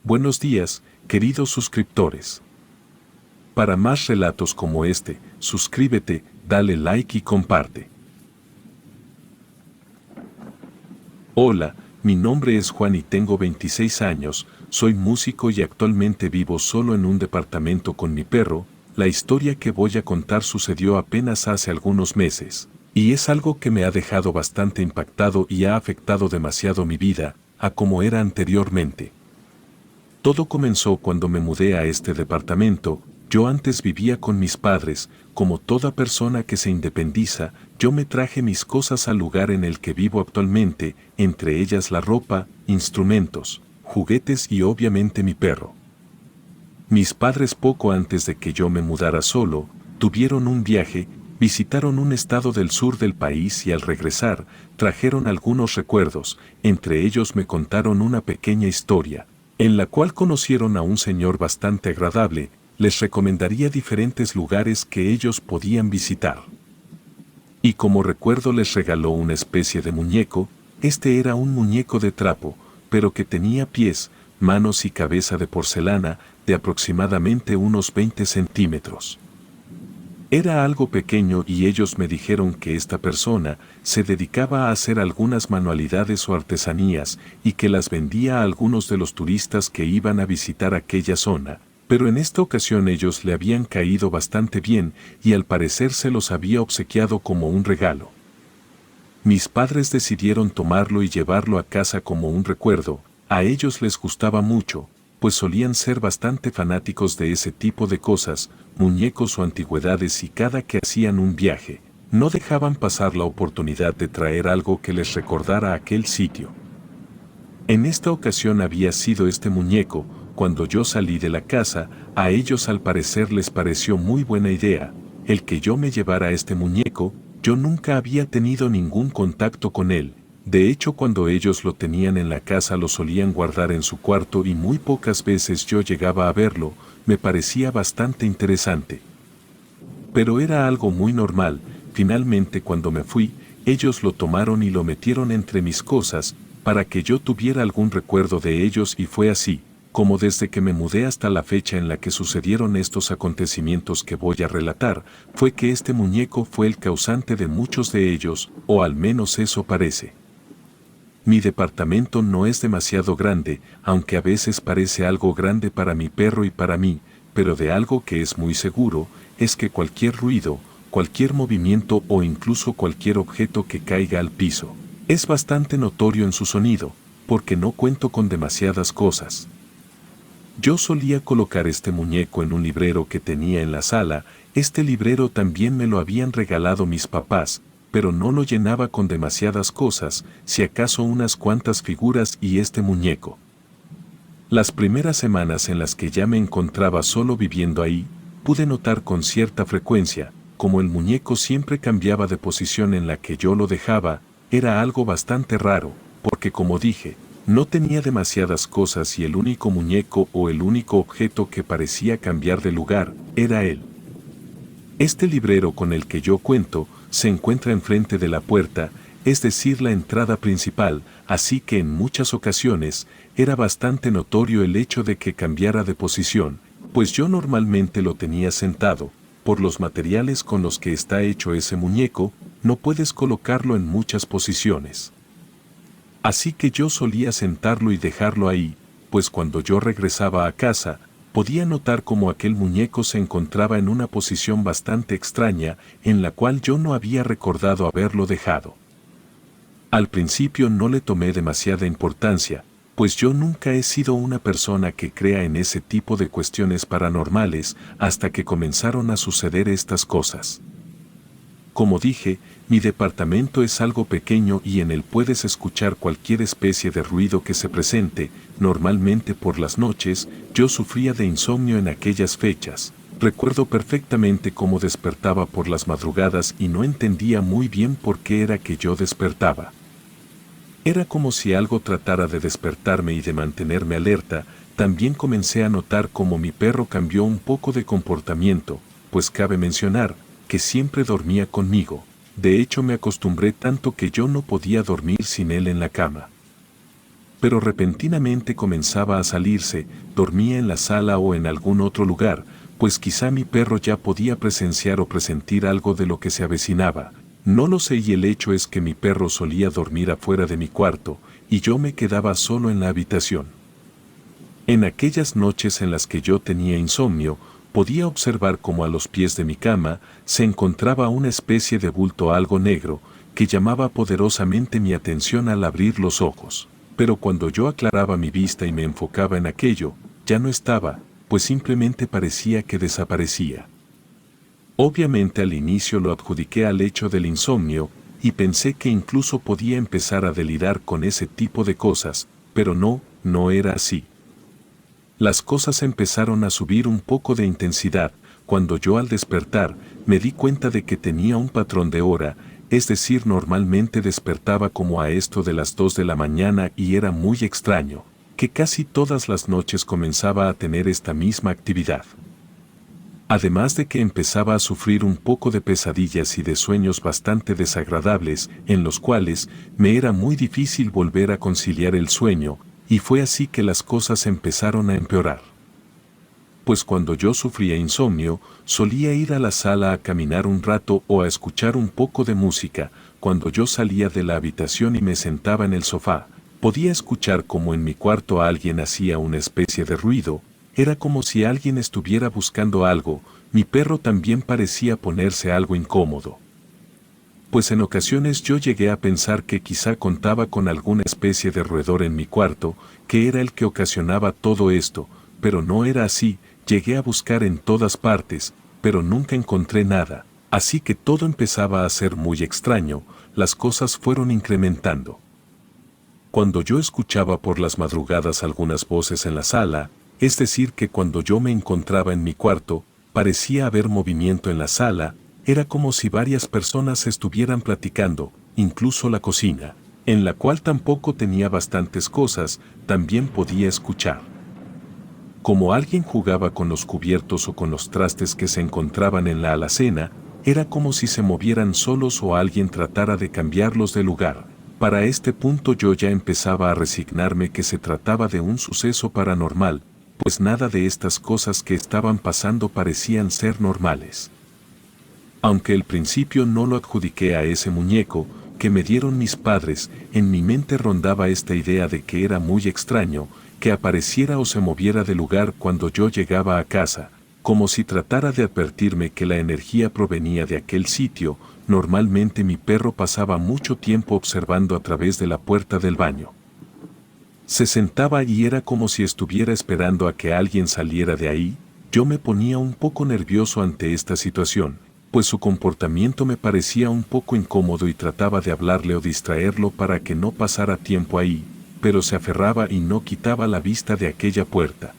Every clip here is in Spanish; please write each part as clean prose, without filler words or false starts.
Buenos días, queridos suscriptores. Para más relatos como este, suscríbete, dale like y comparte. Hola, mi nombre es Juan y tengo 26 años, soy músico y actualmente vivo solo en un departamento con mi perro. La historia que voy a contar sucedió apenas hace algunos meses, y es algo que me ha dejado bastante impactado y ha afectado demasiado mi vida, a como era anteriormente. Todo comenzó cuando me mudé a este departamento. Yo antes vivía con mis padres. Como toda persona que se independiza, yo me traje mis cosas al lugar en el que vivo actualmente, entre ellas la ropa, instrumentos, juguetes y obviamente mi perro. Mis padres poco antes de que yo me mudara solo, tuvieron un viaje, visitaron un estado del sur del país y al regresar, trajeron algunos recuerdos. Entre ellos me contaron una pequeña historia en la cual conocieron a un señor bastante agradable. Les recomendaría diferentes lugares que ellos podían visitar. Y como recuerdo les regaló una especie de muñeco. Este era un muñeco de trapo, pero que tenía pies, manos y cabeza de porcelana, de aproximadamente unos 20 centímetros. Era algo pequeño y ellos me dijeron que esta persona se dedicaba a hacer algunas manualidades o artesanías y que las vendía a algunos de los turistas que iban a visitar aquella zona, pero en esta ocasión ellos le habían caído bastante bien y al parecer se los había obsequiado como un regalo. Mis padres decidieron tomarlo y llevarlo a casa como un recuerdo. A ellos les gustaba mucho, pues solían ser bastante fanáticos de ese tipo de cosas, muñecos o antigüedades, y cada que hacían un viaje, no dejaban pasar la oportunidad de traer algo que les recordara aquel sitio. En esta ocasión había sido este muñeco. Cuando yo salí de la casa, a ellos al parecer les pareció muy buena idea el que yo me llevara este muñeco. Yo nunca había tenido ningún contacto con él. De hecho, cuando ellos lo tenían en la casa lo solían guardar en su cuarto y muy pocas veces yo llegaba a verlo. Me parecía bastante interesante. Pero era algo muy normal. Finalmente, cuando me fui, ellos lo tomaron y lo metieron entre mis cosas para que yo tuviera algún recuerdo de ellos, y fue así como desde que me mudé hasta la fecha en la que sucedieron estos acontecimientos que voy a relatar, fue que este muñeco fue el causante de muchos de ellos, o al menos eso parece. Mi departamento no es demasiado grande, aunque a veces parece algo grande para mi perro y para mí, pero de algo que es muy seguro, es que cualquier ruido, cualquier movimiento o incluso cualquier objeto que caiga al piso, es bastante notorio en su sonido, porque no cuento con demasiadas cosas. Yo solía colocar este muñeco en un librero que tenía en la sala. Este librero también me lo habían regalado mis papás, pero no lo llenaba con demasiadas cosas, si acaso unas cuantas figuras y este muñeco. Las primeras semanas en las que ya me encontraba solo viviendo ahí, pude notar con cierta frecuencia, como el muñeco siempre cambiaba de posición en la que yo lo dejaba. Era algo bastante raro, porque como dije, no tenía demasiadas cosas y el único muñeco o el único objeto que parecía cambiar de lugar era él. Este librero con el que yo cuento se encuentra enfrente de la puerta, es decir, la entrada principal, así que en muchas ocasiones era bastante notorio el hecho de que cambiara de posición, pues yo normalmente lo tenía sentado. Por los materiales con los que está hecho ese muñeco, no puedes colocarlo en muchas posiciones. Así que yo solía sentarlo y dejarlo ahí, pues cuando yo regresaba a casa, podía notar cómo aquel muñeco se encontraba en una posición bastante extraña, en la cual yo no había recordado haberlo dejado. Al principio no le tomé demasiada importancia, pues yo nunca he sido una persona que crea en ese tipo de cuestiones paranormales, hasta que comenzaron a suceder estas cosas. Como dije, mi departamento es algo pequeño y en él puedes escuchar cualquier especie de ruido que se presente. Normalmente por las noches, yo sufría de insomnio en aquellas fechas. Recuerdo perfectamente cómo despertaba por las madrugadas y no entendía muy bien por qué era que yo despertaba. Era como si algo tratara de despertarme y de mantenerme alerta. También comencé a notar cómo mi perro cambió un poco de comportamiento, pues cabe mencionar que siempre dormía conmigo. De hecho, me acostumbré tanto que yo no podía dormir sin él en la cama. pero repentinamente comenzaba a salirse, dormía en la sala o en algún otro lugar, pues quizá mi perro ya podía presenciar o presentir algo de lo que se avecinaba. No lo sé, y el hecho es que mi perro solía dormir afuera de mi cuarto, y yo me quedaba solo en la habitación. En aquellas noches en las que yo tenía insomnio, podía observar cómo a los pies de mi cama se encontraba una especie de bulto algo negro, que llamaba poderosamente mi atención al abrir los ojos. Pero cuando yo aclaraba mi vista y me enfocaba en aquello, ya no estaba, pues simplemente parecía que desaparecía. Obviamente al inicio lo adjudiqué al hecho del insomnio, y pensé que incluso podía empezar a delirar con ese tipo de cosas, pero no era así. Las cosas empezaron a subir un poco de intensidad, cuando yo al despertar me di cuenta de que tenía un patrón de hora, es decir, normalmente despertaba como a esto de las 2 de la mañana, y era muy extraño, que casi todas las noches comenzaba a tener esta misma actividad. Además de que empezaba a sufrir un poco de pesadillas y de sueños bastante desagradables, en los cuales me era muy difícil volver a conciliar el sueño, y fue así que las cosas empezaron a empeorar. Pues cuando yo sufría insomnio, solía ir a la sala a caminar un rato o a escuchar un poco de música. Cuando yo salía de la habitación y me sentaba en el sofá, podía escuchar como en mi cuarto alguien hacía una especie de ruido. Era como si alguien estuviera buscando algo. Mi perro también parecía ponerse algo incómodo. Pues en ocasiones yo llegué a pensar que quizá contaba con alguna especie de roedor en mi cuarto, que era el que ocasionaba todo esto, pero no era así. Llegué a buscar en todas partes, pero nunca encontré nada, así que todo empezaba a ser muy extraño. Las cosas fueron incrementando. Cuando yo escuchaba por las madrugadas algunas voces en la sala, es decir que cuando yo me encontraba en mi cuarto, parecía haber movimiento en la sala, era como si varias personas estuvieran platicando, incluso la cocina, en la cual tampoco tenía bastantes cosas, también podía escuchar. Como alguien jugaba con los cubiertos o con los trastes que se encontraban en la alacena, era como si se movieran solos o alguien tratara de cambiarlos de lugar. Para este punto yo ya empezaba a resignarme que se trataba de un suceso paranormal, pues nada de estas cosas que estaban pasando parecían ser normales. Aunque al principio no lo adjudiqué a ese muñeco que me dieron mis padres, en mi mente rondaba esta idea de que era muy extraño que apareciera o se moviera de lugar cuando yo llegaba a casa, como si tratara de advertirme que la energía provenía de aquel sitio. Normalmente mi perro pasaba mucho tiempo observando a través de la puerta del baño. Se sentaba y era como si estuviera esperando a que alguien saliera de ahí. Yo me ponía un poco nervioso ante esta situación, pues su comportamiento me parecía un poco incómodo y trataba de hablarle o distraerlo para que no pasara tiempo ahí, pero se aferraba y no quitaba la vista de aquella puerta.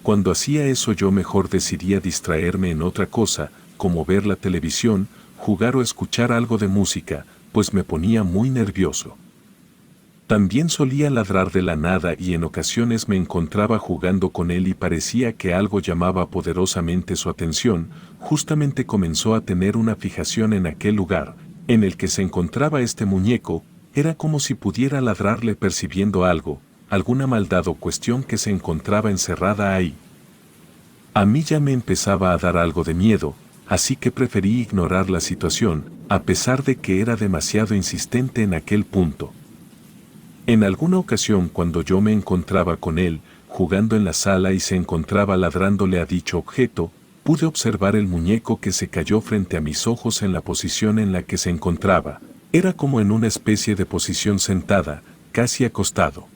Cuando hacía eso yo mejor decidía distraerme en otra cosa, como ver la televisión, jugar o escuchar algo de música, pues me ponía muy nervioso. También solía ladrar de la nada y en ocasiones me encontraba jugando con él y parecía que algo llamaba poderosamente su atención. Justamente comenzó a tener una fijación en aquel lugar, en el que se encontraba este muñeco. Era como si pudiera ladrarle percibiendo algo, alguna maldad o cuestión que se encontraba encerrada ahí. A mí ya me empezaba a dar algo de miedo, así que preferí ignorar la situación, a pesar de que era demasiado insistente en aquel punto. En alguna ocasión cuando yo me encontraba con él, jugando en la sala y se encontraba ladrándole a dicho objeto, pude observar el muñeco que se cayó frente a mis ojos en la posición en la que se encontraba. Era como en una especie de posición sentada, casi acostado.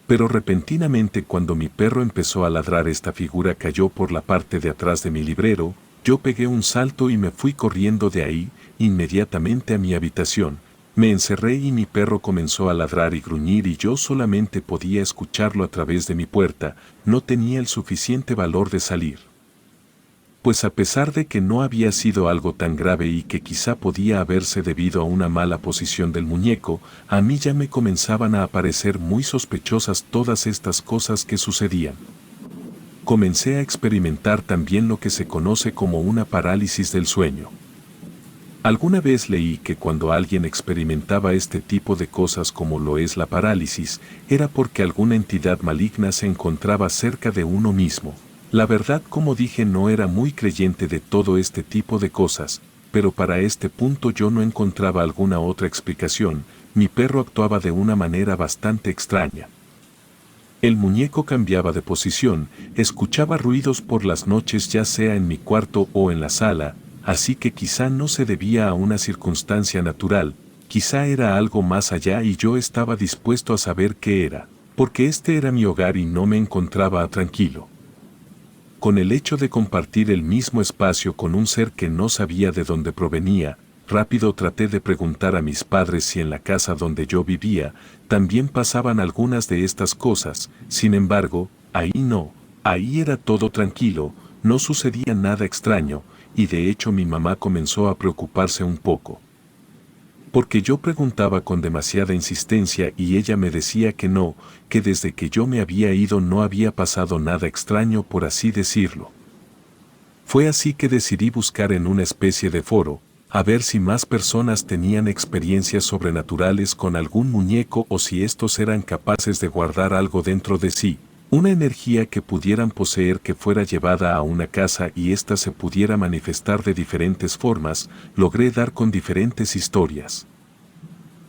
Pero repentinamente cuando mi perro empezó a ladrar esta figura cayó por la parte de atrás de mi librero. Yo pegué un salto y me fui corriendo de ahí, inmediatamente a mi habitación. Me encerré y mi perro comenzó a ladrar y gruñir y yo solamente podía escucharlo a través de mi puerta. No tenía el suficiente valor de salir. Pues a pesar de que no había sido algo tan grave y que quizá podía haberse debido a una mala posición del muñeco, a mí ya me comenzaban a aparecer muy sospechosas todas estas cosas que sucedían. Comencé a experimentar también lo que se conoce como una parálisis del sueño. Alguna vez leí que cuando alguien experimentaba este tipo de cosas como lo es la parálisis, era porque alguna entidad maligna se encontraba cerca de uno mismo. La verdad, como dije, no era muy creyente de todo este tipo de cosas, pero para este punto yo no encontraba alguna otra explicación. Mi perro actuaba de una manera bastante extraña. El muñeco cambiaba de posición, escuchaba ruidos por las noches ya sea en mi cuarto o en la sala, así que quizá no se debía a una circunstancia natural, quizá era algo más allá y yo estaba dispuesto a saber qué era, porque este era mi hogar y no me encontraba tranquilo. Con el hecho de compartir el mismo espacio con un ser que no sabía de dónde provenía, rápido traté de preguntar a mis padres si en la casa donde yo vivía también pasaban algunas de estas cosas. Sin embargo, ahí no, ahí era todo tranquilo, no sucedía nada extraño, y de hecho mi mamá comenzó a preocuparse un poco. Porque yo preguntaba con demasiada insistencia y ella me decía que no, que desde que yo me había ido no había pasado nada extraño, por así decirlo. Fue así que decidí buscar en una especie de foro, a ver si más personas tenían experiencias sobrenaturales con algún muñeco o si estos eran capaces de guardar algo dentro de sí, una energía que pudieran poseer que fuera llevada a una casa y ésta se pudiera manifestar de diferentes formas. Logré dar con diferentes historias.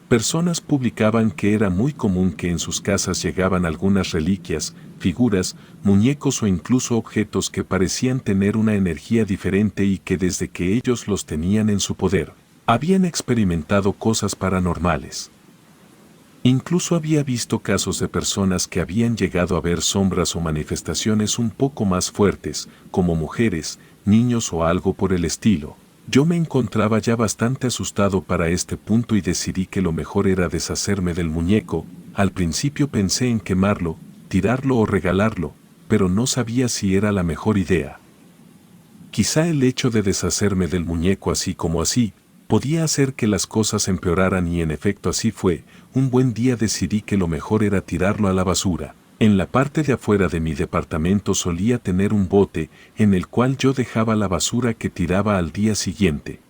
Personas publicaban que era muy común que en sus casas llegaban algunas reliquias, figuras, muñecos o incluso objetos que parecían tener una energía diferente y que desde que ellos los tenían en su poder, habían experimentado cosas paranormales. Incluso había visto casos de personas que habían llegado a ver sombras o manifestaciones un poco más fuertes, como mujeres, niños o algo por el estilo. Yo me encontraba ya bastante asustado para este punto y decidí que lo mejor era deshacerme del muñeco. Al principio pensé en quemarlo, tirarlo o regalarlo, pero no sabía si era la mejor idea. Quizá el hecho de deshacerme del muñeco así como así, podía hacer que las cosas empeoraran y en efecto así fue. Un buen día decidí que lo mejor era tirarlo a la basura. En la parte de afuera de mi departamento solía tener un bote en el cual yo dejaba la basura que tiraba al día siguiente.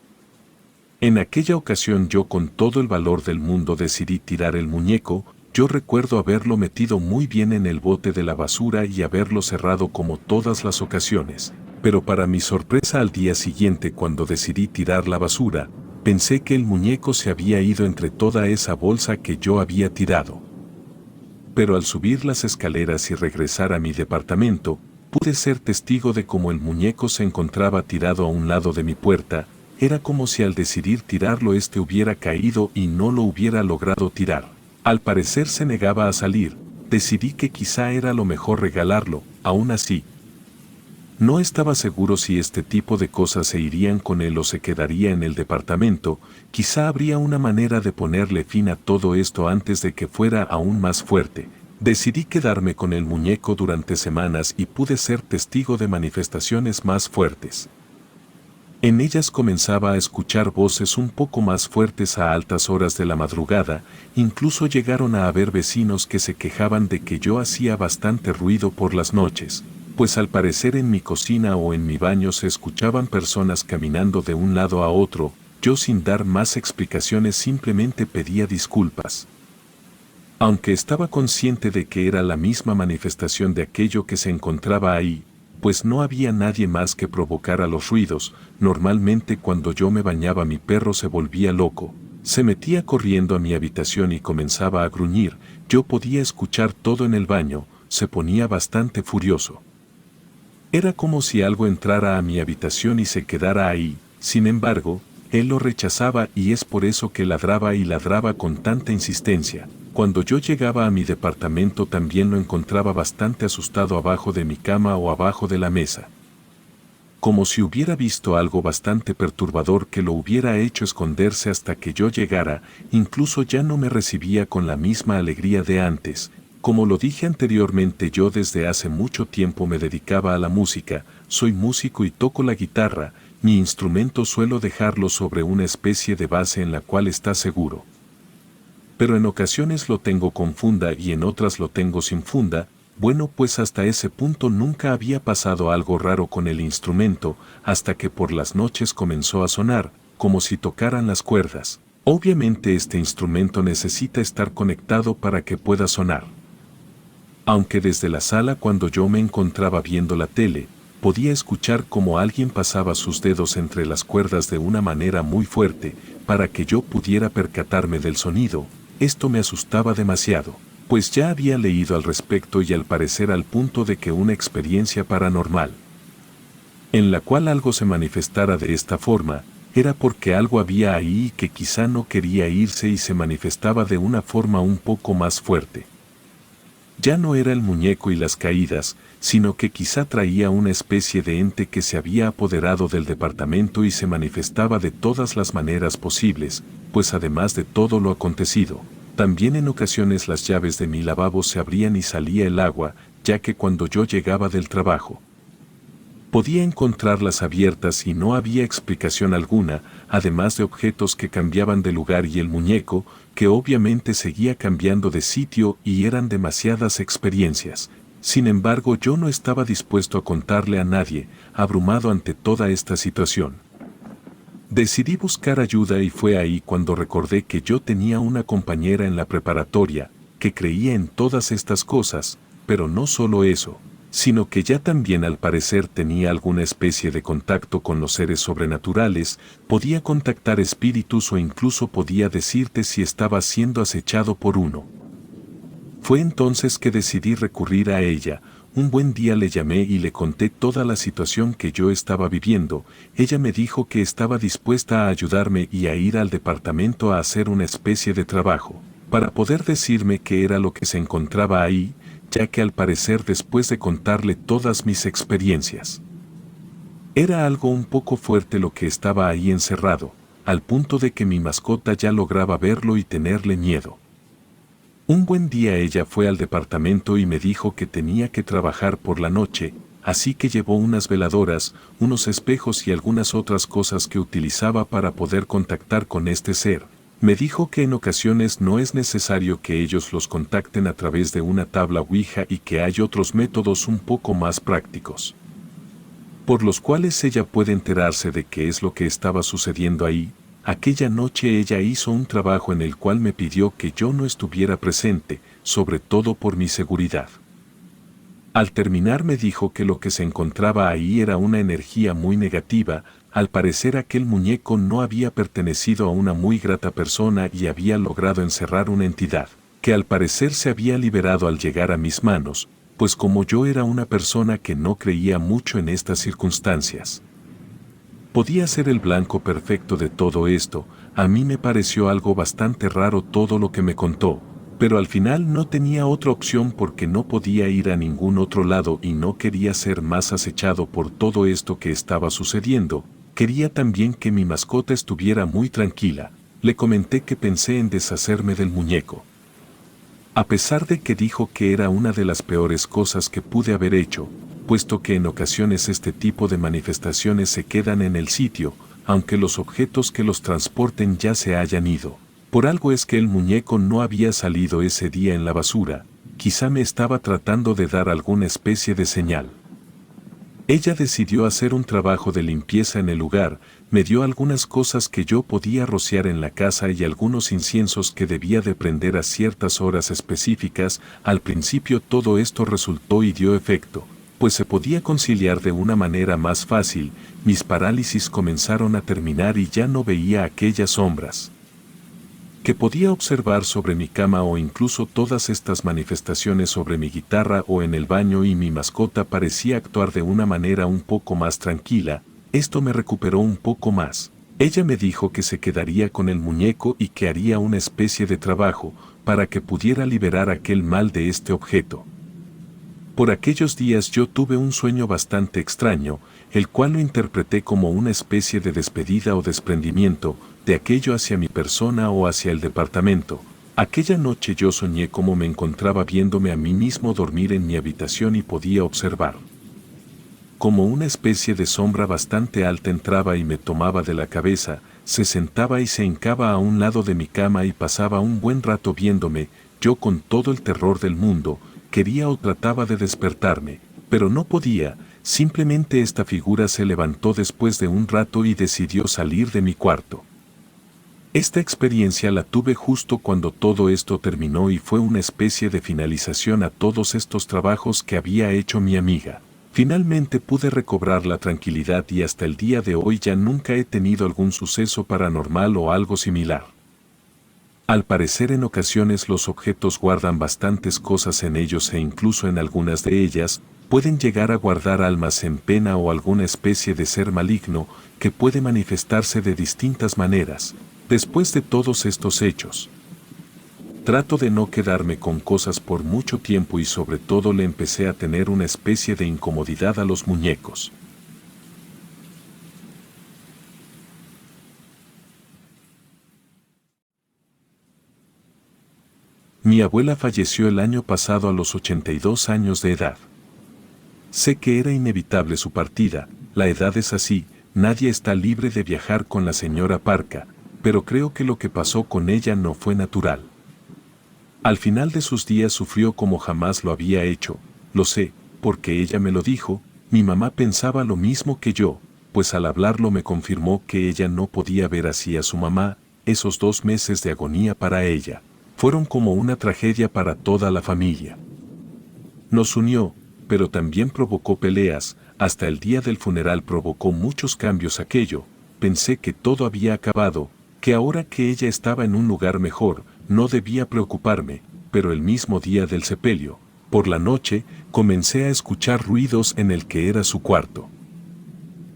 En aquella ocasión yo con todo el valor del mundo decidí tirar el muñeco. Yo recuerdo haberlo metido muy bien en el bote de la basura y haberlo cerrado como todas las ocasiones. Pero para mi sorpresa, al día siguiente cuando decidí tirar la basura, pensé que el muñeco se había ido entre toda esa bolsa que yo había tirado. Pero al subir las escaleras y regresar a mi departamento, pude ser testigo de cómo el muñeco se encontraba tirado a un lado de mi puerta. Era como si al decidir tirarlo este hubiera caído y no lo hubiera logrado tirar. Al parecer se negaba a salir. Decidí que quizá era lo mejor regalarlo. Aún así, no estaba seguro si este tipo de cosas se irían con él o se quedaría en el departamento. Quizá habría una manera de ponerle fin a todo esto antes de que fuera aún más fuerte. Decidí quedarme con el muñeco durante semanas y pude ser testigo de manifestaciones más fuertes. En ellas comenzaba a escuchar voces un poco más fuertes a altas horas de la madrugada. Incluso llegaron a haber vecinos que se quejaban de que yo hacía bastante ruido por las noches, pues al parecer en mi cocina o en mi baño se escuchaban personas caminando de un lado a otro. Yo, sin dar más explicaciones, simplemente pedía disculpas. Aunque estaba consciente de que era la misma manifestación de aquello que se encontraba ahí, pues no había nadie más que provocara los ruidos. Normalmente cuando yo me bañaba mi perro se volvía loco, se metía corriendo a mi habitación y comenzaba a gruñir. Yo podía escuchar todo en el baño, se ponía bastante furioso. Era como si algo entrara a mi habitación y se quedara ahí. Sin embargo, él lo rechazaba y es por eso que ladraba y ladraba con tanta insistencia. Cuando yo llegaba a mi departamento también lo encontraba bastante asustado abajo de mi cama o abajo de la mesa. Como si hubiera visto algo bastante perturbador que lo hubiera hecho esconderse hasta que yo llegara. Incluso ya no me recibía con la misma alegría de antes. Como lo dije anteriormente, yo desde hace mucho tiempo me dedicaba a la música. Soy músico y toco la guitarra. Mi instrumento suelo dejarlo sobre una especie de base en la cual está seguro. Pero en ocasiones lo tengo con funda y en otras lo tengo sin funda. Bueno, pues hasta ese punto nunca había pasado algo raro con el instrumento, hasta que por las noches comenzó a sonar, como si tocaran las cuerdas. Obviamente este instrumento necesita estar conectado para que pueda sonar. Aunque desde la sala cuando yo me encontraba viendo la tele, podía escuchar cómo alguien pasaba sus dedos entre las cuerdas de una manera muy fuerte, para que yo pudiera percatarme del sonido, esto me asustaba demasiado, pues ya había leído al respecto y al parecer al punto de que una experiencia paranormal, en la cual algo se manifestara de esta forma, era porque algo había ahí que quizá no quería irse y se manifestaba de una forma un poco más fuerte. Ya no era el muñeco y las caídas, sino que quizá traía una especie de ente que se había apoderado del departamento y se manifestaba de todas las maneras posibles, pues además de todo lo acontecido, también en ocasiones las llaves de mi lavabo se abrían y salía el agua, ya que cuando yo llegaba del trabajo, podía encontrarlas abiertas y no había explicación alguna, además de objetos que cambiaban de lugar y el muñeco, que obviamente seguía cambiando de sitio y eran demasiadas experiencias. Sin embargo, yo no estaba dispuesto a contarle a nadie, abrumado ante toda esta situación. Decidí buscar ayuda y fue ahí cuando recordé que yo tenía una compañera en la preparatoria, que creía en todas estas cosas, pero no solo eso, sino que ya también al parecer tenía alguna especie de contacto con los seres sobrenaturales, podía contactar espíritus o incluso podía decirte si estaba siendo acechado por uno. Fue entonces que decidí recurrir a ella. Un buen día le llamé y le conté toda la situación que yo estaba viviendo. Ella me dijo que estaba dispuesta a ayudarme y a ir al departamento a hacer una especie de trabajo, para poder decirme qué era lo que se encontraba ahí, ya que al parecer después de contarle todas mis experiencias, era algo un poco fuerte lo que estaba ahí encerrado, al punto de que mi mascota ya lograba verlo y tenerle miedo. Un buen día ella fue al departamento y me dijo que tenía que trabajar por la noche, así que llevó unas veladoras, unos espejos y algunas otras cosas que utilizaba para poder contactar con este ser. Me dijo que en ocasiones no es necesario que ellos los contacten a través de una tabla Ouija y que hay otros métodos un poco más prácticos, por los cuales ella puede enterarse de qué es lo que estaba sucediendo ahí. Aquella noche ella hizo un trabajo en el cual me pidió que yo no estuviera presente, sobre todo por mi seguridad. Al terminar me dijo que lo que se encontraba ahí era una energía muy negativa. Al parecer aquel muñeco no había pertenecido a una muy grata persona y había logrado encerrar una entidad, que al parecer se había liberado al llegar a mis manos, pues como yo era una persona que no creía mucho en estas circunstancias, podía ser el blanco perfecto de todo esto. A mí me pareció algo bastante raro todo lo que me contó, pero al final no tenía otra opción porque no podía ir a ningún otro lado y no quería ser más acechado por todo esto que estaba sucediendo. Quería también que mi mascota estuviera muy tranquila. Le comenté que pensé en deshacerme del muñeco, a pesar de que dijo que era una de las peores cosas que pude haber hecho, puesto que en ocasiones este tipo de manifestaciones se quedan en el sitio, aunque los objetos que los transporten ya se hayan ido. Por algo es que el muñeco no había salido ese día en la basura, quizá me estaba tratando de dar alguna especie de señal. Ella decidió hacer un trabajo de limpieza en el lugar, me dio algunas cosas que yo podía rociar en la casa y algunos inciensos que debía de prender a ciertas horas específicas. Al principio todo esto resultó y dio efecto, pues se podía conciliar de una manera más fácil. Mis parálisis comenzaron a terminar y ya no veía aquellas sombras que podía observar sobre mi cama o incluso todas estas manifestaciones sobre mi guitarra o en el baño, y mi mascota parecía actuar de una manera un poco más tranquila. Esto me recuperó un poco más. Ella me dijo que se quedaría con el muñeco y que haría una especie de trabajo para que pudiera liberar aquel mal de este objeto. Por aquellos días yo tuve un sueño bastante extraño, el cual lo interpreté como una especie de despedida o desprendimiento de aquello hacia mi persona o hacia el departamento. Aquella noche yo soñé como me encontraba viéndome a mí mismo dormir en mi habitación y podía observar como una especie de sombra bastante alta entraba y me tomaba de la cabeza, se sentaba y se hincaba a un lado de mi cama y pasaba un buen rato viéndome. Yo, con todo el terror del mundo, quería o trataba de despertarme, pero no podía. simplemente esta figura se levantó después de un rato y decidió salir de mi cuarto. Esta experiencia la tuve justo cuando todo esto terminó y fue una especie de finalización a todos estos trabajos que había hecho mi amiga. Finalmente pude recobrar la tranquilidad y hasta el día de hoy ya nunca he tenido algún suceso paranormal o algo similar. Al parecer en ocasiones los objetos guardan bastantes cosas en ellos e incluso en algunas de ellas pueden llegar a guardar almas en pena o alguna especie de ser maligno que puede manifestarse de distintas maneras. Después de todos estos hechos, trato de no quedarme con cosas por mucho tiempo y sobre todo le empecé a tener una especie de incomodidad a los muñecos. Mi abuela falleció el año pasado a los 82 años de edad. Sé que era inevitable su partida, la edad es así, nadie está libre de viajar con la señora Parca, pero creo que lo que pasó con ella no fue natural. Al final de sus días sufrió como jamás lo había hecho, lo sé, porque ella me lo dijo, mi mamá pensaba lo mismo que yo, pues al hablarlo me confirmó que ella no podía ver así a su mamá, esos 2 meses de agonía para ella. Fueron como una tragedia para toda la familia. Nos unió, pero también provocó peleas, hasta el día del funeral provocó muchos cambios aquello, pensé que todo había acabado, que ahora que ella estaba en un lugar mejor, no debía preocuparme, pero el mismo día del sepelio, por la noche, comencé a escuchar ruidos en el que era su cuarto.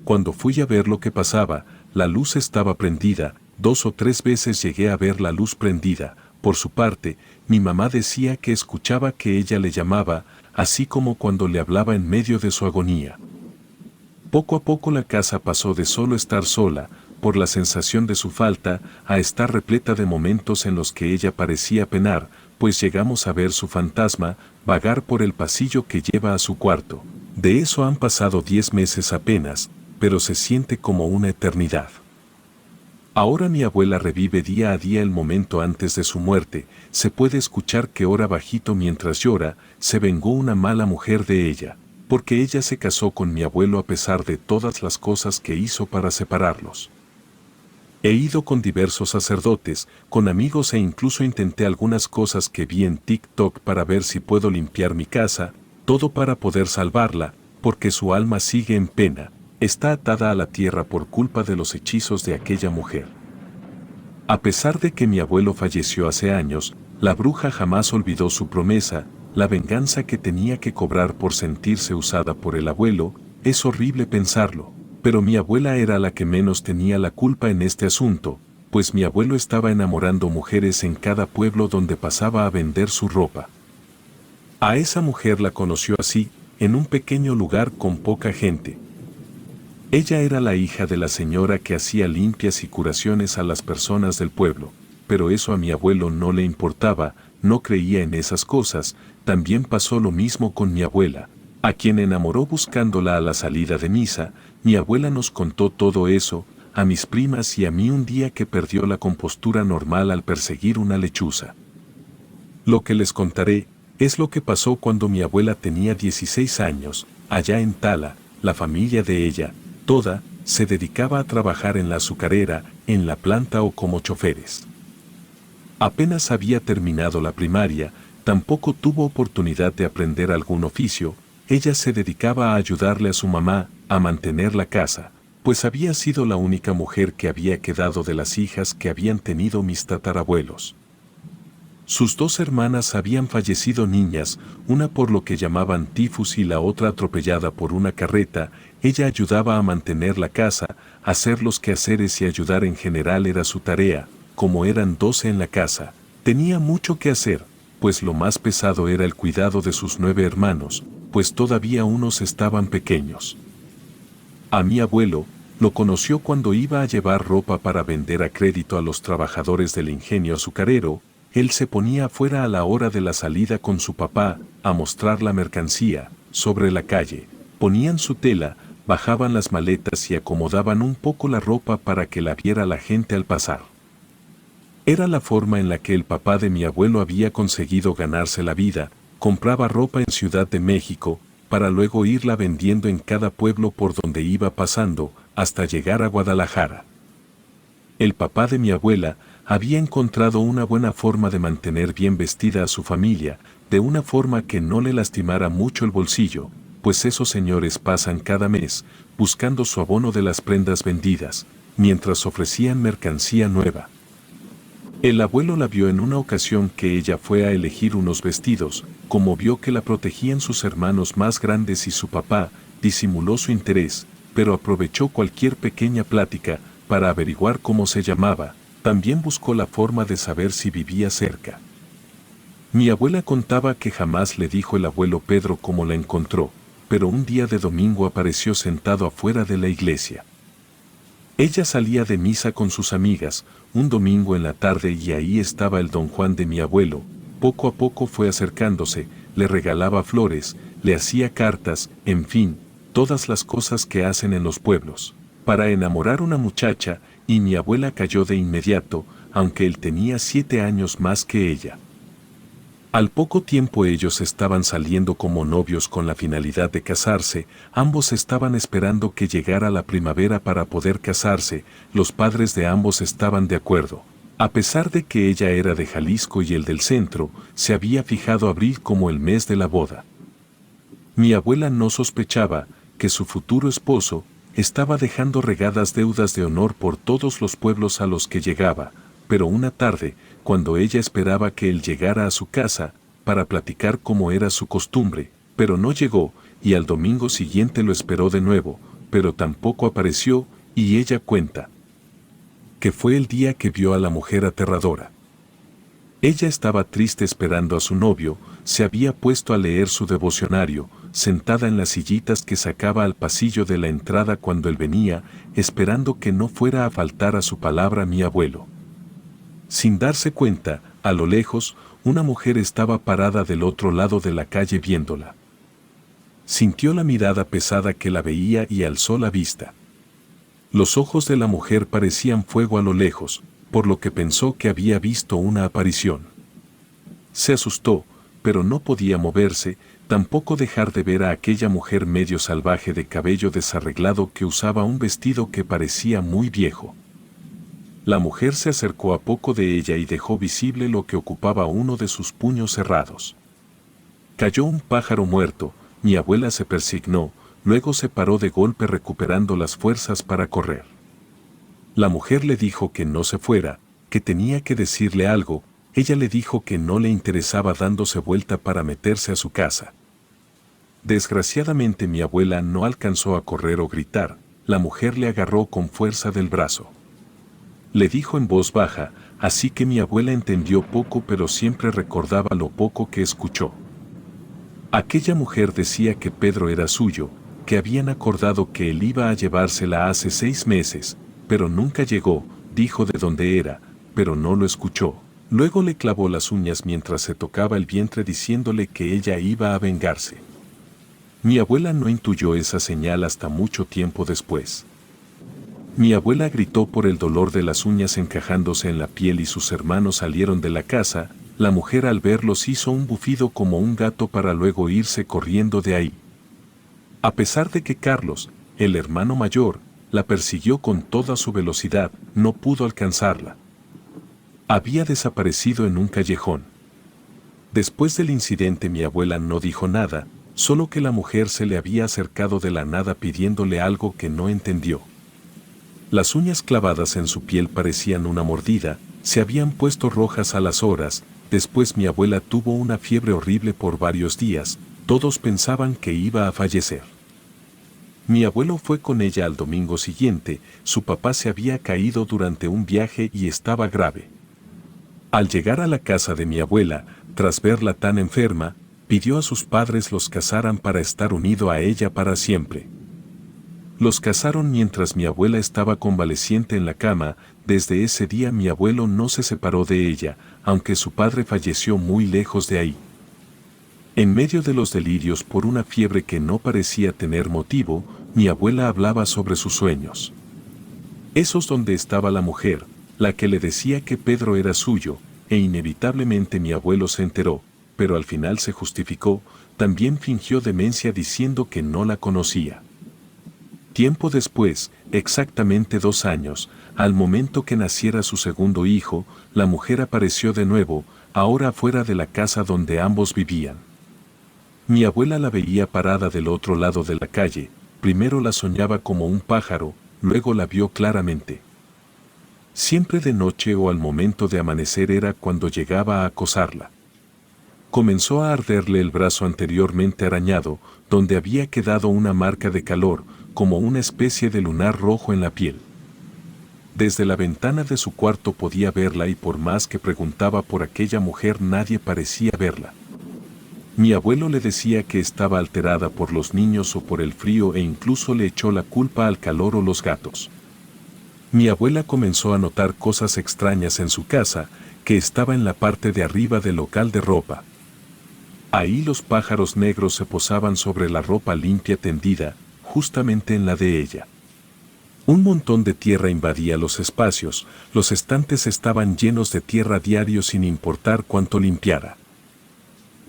Cuando fui a ver lo que pasaba, la luz estaba prendida, 2 o 3 veces llegué a ver la luz prendida. Por su parte, mi mamá decía que escuchaba que ella le llamaba, así como cuando le hablaba en medio de su agonía. Poco a poco la casa pasó de solo estar sola, por la sensación de su falta, a estar repleta de momentos en los que ella parecía penar, pues llegamos a ver su fantasma vagar por el pasillo que lleva a su cuarto. De eso han pasado 10 meses apenas, pero se siente como una eternidad. Ahora mi abuela revive día a día el momento antes de su muerte, se puede escuchar que ora bajito mientras llora, se vengó una mala mujer de ella, porque ella se casó con mi abuelo a pesar de todas las cosas que hizo para separarlos. He ido con diversos sacerdotes, con amigos e incluso intenté algunas cosas que vi en TikTok para ver si puedo limpiar mi casa, todo para poder salvarla, porque su alma sigue en pena. Está atada a la tierra por culpa de los hechizos de aquella mujer. A pesar de que mi abuelo falleció hace años, la bruja jamás olvidó su promesa, la venganza que tenía que cobrar por sentirse usada por el abuelo, es horrible pensarlo, pero mi abuela era la que menos tenía la culpa en este asunto, pues mi abuelo estaba enamorando mujeres en cada pueblo donde pasaba a vender su ropa. A esa mujer la conoció así, en un pequeño lugar con poca gente. Ella era la hija de la señora que hacía limpias y curaciones a las personas del pueblo, pero eso a mi abuelo no le importaba, no creía en esas cosas. También pasó lo mismo con mi abuela, a quien enamoró buscándola a la salida de misa. Mi abuela nos contó todo eso, a mis primas y a mí un día que perdió la compostura normal al perseguir una lechuza. Lo que les contaré es lo que pasó cuando mi abuela tenía 16 años, allá en Tala, la familia de ella, toda, se dedicaba a trabajar en la azucarera, en la planta o como choferes. Apenas había terminado la primaria, tampoco tuvo oportunidad de aprender algún oficio, ella se dedicaba a ayudarle a su mamá, a mantener la casa, pues había sido la única mujer que había quedado de las hijas que habían tenido mis tatarabuelos. Sus 2 hermanas habían fallecido niñas, una por lo que llamaban tifus y la otra atropellada por una carreta. Ella ayudaba a mantener la casa, hacer los quehaceres y ayudar en general era su tarea. Como eran 12 en la casa, tenía mucho que hacer, pues lo más pesado era el cuidado de sus 9 hermanos, pues todavía unos estaban pequeños. A mi abuelo, lo conoció cuando iba a llevar ropa para vender a crédito a los trabajadores del ingenio azucarero. Él se ponía afuera a la hora de la salida con su papá, a mostrar la mercancía, sobre la calle, ponían su tela, bajaban las maletas y acomodaban un poco la ropa para que la viera la gente al pasar. Era la forma en la que el papá de mi abuelo había conseguido ganarse la vida, compraba ropa en Ciudad de México, para luego irla vendiendo en cada pueblo por donde iba pasando, hasta llegar a Guadalajara. El papá de mi abuela había encontrado una buena forma de mantener bien vestida a su familia, de una forma que no le lastimara mucho el bolsillo, pues esos señores pasan cada mes buscando su abono de las prendas vendidas, mientras ofrecían mercancía nueva. El abuelo la vio en una ocasión que ella fue a elegir unos vestidos, como vio que la protegían sus hermanos más grandes y su papá, disimuló su interés, pero aprovechó cualquier pequeña plática para averiguar cómo se llamaba, también buscó la forma de saber si vivía cerca. Mi abuela contaba que jamás le dijo el abuelo Pedro cómo la encontró, pero un día de domingo apareció sentado afuera de la iglesia. Ella salía de misa con sus amigas, un domingo en la tarde y ahí estaba el don Juan de mi abuelo, poco a poco fue acercándose, le regalaba flores, le hacía cartas, en fin, todas las cosas que hacen en los pueblos, para enamorar una muchacha, y mi abuela cayó de inmediato, aunque él tenía 7 años más que ella. Al poco tiempo ellos estaban saliendo como novios con la finalidad de casarse, ambos estaban esperando que llegara la primavera para poder casarse, los padres de ambos estaban de acuerdo. A pesar de que ella era de Jalisco y él del centro, se había fijado abril como el mes de la boda. Mi abuela no sospechaba que su futuro esposo estaba dejando regadas deudas de honor por todos los pueblos a los que llegaba, pero una tarde, cuando ella esperaba que él llegara a su casa, para platicar como era su costumbre, pero no llegó, y al domingo siguiente lo esperó de nuevo, pero tampoco apareció, y ella cuenta que fue el día que vio a la mujer aterradora. Ella estaba triste esperando a su novio, se había puesto a leer su devocionario, sentada en las sillitas que sacaba al pasillo de la entrada cuando él venía, esperando que no fuera a faltar a su palabra mi abuelo. Sin darse cuenta, a lo lejos, una mujer estaba parada del otro lado de la calle viéndola. Sintió la mirada pesada que la veía y alzó la vista. Los ojos de la mujer parecían fuego a lo lejos, por lo que pensó que había visto una aparición. Se asustó, pero no podía moverse, tampoco dejar de ver a aquella mujer medio salvaje de cabello desarreglado que usaba un vestido que parecía muy viejo. La mujer se acercó a poco de ella y dejó visible lo que ocupaba uno de sus puños cerrados. Cayó un pájaro muerto, mi abuela se persignó, luego se paró de golpe recuperando las fuerzas para correr. La mujer le dijo que no se fuera, que tenía que decirle algo, ella le dijo que no le interesaba dándose vuelta para meterse a su casa. Desgraciadamente mi abuela no alcanzó a correr o gritar, la mujer le agarró con fuerza del brazo. Le dijo en voz baja, así que mi abuela entendió poco pero siempre recordaba lo poco que escuchó. Aquella mujer decía que Pedro era suyo, que habían acordado que él iba a llevársela hace 6 meses, pero nunca llegó, dijo de dónde era, pero no lo escuchó. Luego le clavó las uñas mientras se tocaba el vientre diciéndole que ella iba a vengarse. Mi abuela no intuyó esa señal hasta mucho tiempo después. Mi abuela gritó por el dolor de las uñas encajándose en la piel y sus hermanos salieron de la casa, la mujer al verlos hizo un bufido como un gato para luego irse corriendo de ahí. A pesar de que Carlos, el hermano mayor, la persiguió con toda su velocidad, no pudo alcanzarla. Había desaparecido en un callejón. Después del incidente mi abuela no dijo nada, solo que la mujer se le había acercado de la nada pidiéndole algo que no entendió. Las uñas clavadas en su piel parecían una mordida, se habían puesto rojas a las horas, después mi abuela tuvo una fiebre horrible por varios días, todos pensaban que iba a fallecer. Mi abuelo fue con ella al domingo siguiente, su papá se había caído durante un viaje y estaba grave. Al llegar a la casa de mi abuela, tras verla tan enferma, pidió a sus padres los casaran para estar unido a ella para siempre. Los casaron mientras mi abuela estaba convaleciente en la cama, desde ese día mi abuelo no se separó de ella, aunque su padre falleció muy lejos de ahí. En medio de los delirios por una fiebre que no parecía tener motivo, mi abuela hablaba sobre sus sueños. Esos donde estaba la mujer, la que le decía que Pedro era suyo, e inevitablemente mi abuelo se enteró, pero al final se justificó, también fingió demencia diciendo que no la conocía. Tiempo después, exactamente 2 años, al momento que naciera su segundo hijo, la mujer apareció de nuevo, ahora afuera de la casa donde ambos vivían. Mi abuela la veía parada del otro lado de la calle, primero la soñaba como un pájaro, luego la vio claramente. Siempre de noche o al momento de amanecer era cuando llegaba a acosarla. Comenzó a arderle el brazo anteriormente arañado, donde había quedado una marca de calor, como una especie de lunar rojo en la piel. Desde la ventana de su cuarto podía verla y por más que preguntaba por aquella mujer nadie parecía verla. Mi abuelo le decía que estaba alterada por los niños o por el frío e incluso le echó la culpa al calor o los gatos. Mi abuela comenzó a notar cosas extrañas en su casa, que estaba en la parte de arriba del local de ropa. Ahí los pájaros negros se posaban sobre la ropa limpia tendida, justamente en la de ella. Un montón de tierra invadía los espacios, los estantes estaban llenos de tierra diario sin importar cuánto limpiara.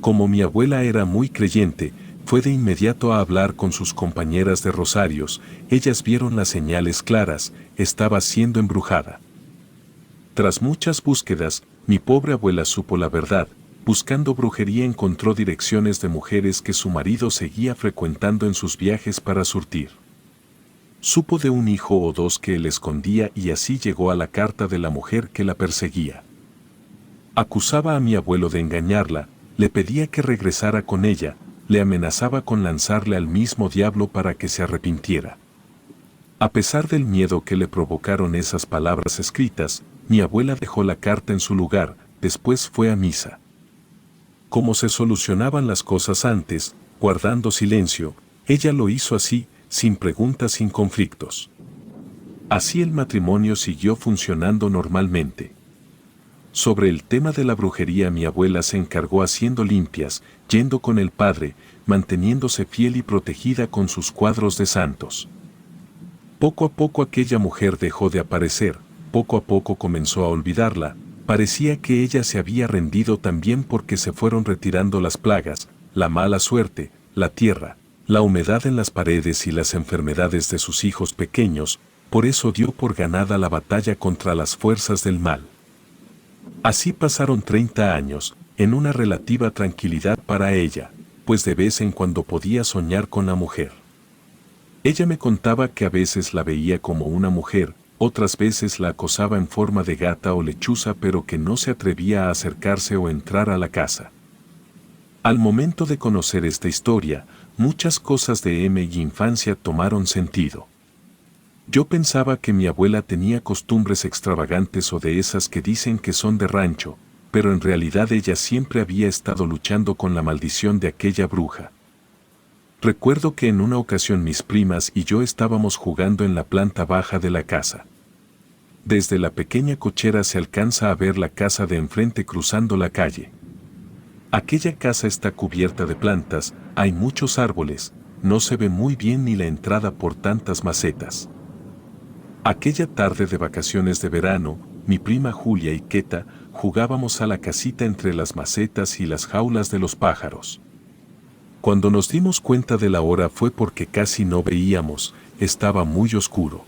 Como mi abuela era muy creyente, fue de inmediato a hablar con sus compañeras de rosarios, ellas vieron las señales claras, estaba siendo embrujada. Tras muchas búsquedas, mi pobre abuela supo la verdad, buscando brujería encontró direcciones de mujeres que su marido seguía frecuentando en sus viajes para surtir. Supo de un hijo o dos que él escondía y así llegó a la carta de la mujer que la perseguía. Acusaba a mi abuelo de engañarla, le pedía que regresara con ella, le amenazaba con lanzarle al mismo diablo para que se arrepintiera. A pesar del miedo que le provocaron esas palabras escritas, mi abuela dejó la carta en su lugar, después fue a misa. Como se solucionaban las cosas antes, guardando silencio, ella lo hizo así, sin preguntas, sin conflictos. Así el matrimonio siguió funcionando normalmente. Sobre el tema de la brujería mi abuela se encargó haciendo limpias, yendo con el padre, manteniéndose fiel y protegida con sus cuadros de santos. Poco a poco aquella mujer dejó de aparecer, poco a poco comenzó a olvidarla, parecía que ella se había rendido también porque se fueron retirando las plagas, la mala suerte, la tierra, la humedad en las paredes y las enfermedades de sus hijos pequeños, por eso dio por ganada la batalla contra las fuerzas del mal. Así pasaron 30 años, en una relativa tranquilidad para ella, pues de vez en cuando podía soñar con la mujer. Ella me contaba que a veces la veía como una mujer, otras veces la acosaba en forma de gata o lechuza pero que no se atrevía a acercarse o entrar a la casa. Al momento de conocer esta historia, muchas cosas de mi infancia tomaron sentido. Yo pensaba que mi abuela tenía costumbres extravagantes o de esas que dicen que son de rancho, pero en realidad ella siempre había estado luchando con la maldición de aquella bruja. Recuerdo que en una ocasión mis primas y yo estábamos jugando en la planta baja de la casa. Desde la pequeña cochera se alcanza a ver la casa de enfrente cruzando la calle. Aquella casa está cubierta de plantas, hay muchos árboles, no se ve muy bien ni la entrada por tantas macetas. Aquella tarde de vacaciones de verano, mi prima Julia y Queta jugábamos a la casita entre las macetas y las jaulas de los pájaros. Cuando nos dimos cuenta de la hora fue porque casi no veíamos, estaba muy oscuro.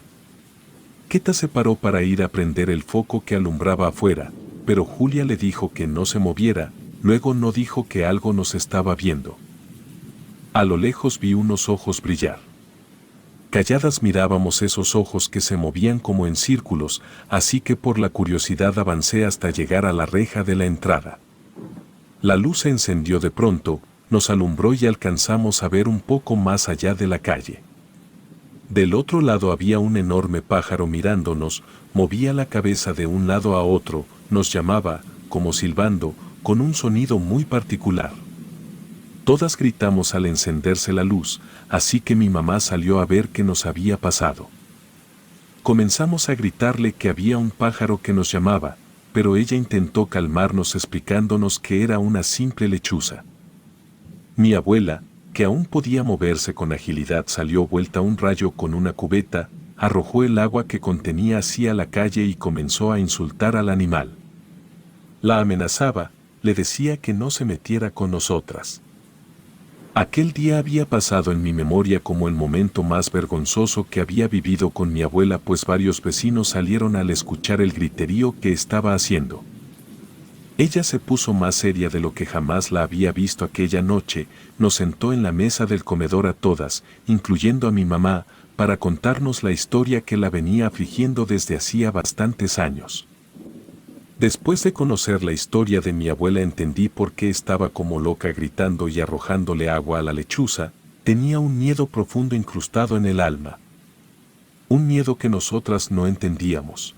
Queta se paró para ir a prender el foco que alumbraba afuera, pero Julia le dijo que no se moviera, luego no dijo que algo nos estaba viendo. A lo lejos vi unos ojos brillar. Calladas mirábamos esos ojos que se movían como en círculos, así que por la curiosidad avancé hasta llegar a la reja de la entrada. La luz se encendió de pronto, nos alumbró y alcanzamos a ver un poco más allá de la calle. Del otro lado había un enorme pájaro mirándonos, movía la cabeza de un lado a otro, nos llamaba, como silbando, con un sonido muy particular. Todas gritamos al encenderse la luz, así que mi mamá salió a ver qué nos había pasado. Comenzamos a gritarle que había un pájaro que nos llamaba, pero ella intentó calmarnos explicándonos que era una simple lechuza. Mi abuela, que aún podía moverse con agilidad, salió vuelta un rayo con una cubeta, arrojó el agua que contenía hacia la calle y comenzó a insultar al animal. La amenazaba, le decía que no se metiera con nosotras. Aquel día había pasado en mi memoria como el momento más vergonzoso que había vivido con mi abuela, pues varios vecinos salieron al escuchar el griterío que estaba haciendo. Ella se puso más seria de lo que jamás la había visto aquella noche, nos sentó en la mesa del comedor a todas, incluyendo a mi mamá, para contarnos la historia que la venía afligiendo desde hacía bastantes años. Después de conocer la historia de mi abuela entendí por qué estaba como loca gritando y arrojándole agua a la lechuza. Tenía un miedo profundo incrustado en el alma. Un miedo que nosotras no entendíamos.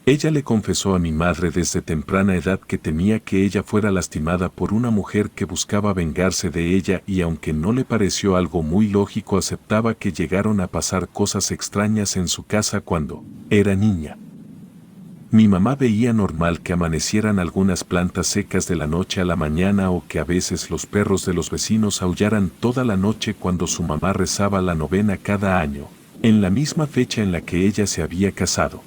Ella le confesó a mi madre desde temprana edad que temía que ella fuera lastimada por una mujer que buscaba vengarse de ella, y aunque no le pareció algo muy lógico, aceptaba que llegaron a pasar cosas extrañas en su casa cuando era niña. Mi mamá veía normal que amanecieran algunas plantas secas de la noche a la mañana, o que a veces los perros de los vecinos aullaran toda la noche cuando su mamá rezaba la novena cada año, en la misma fecha en la que ella se había casado.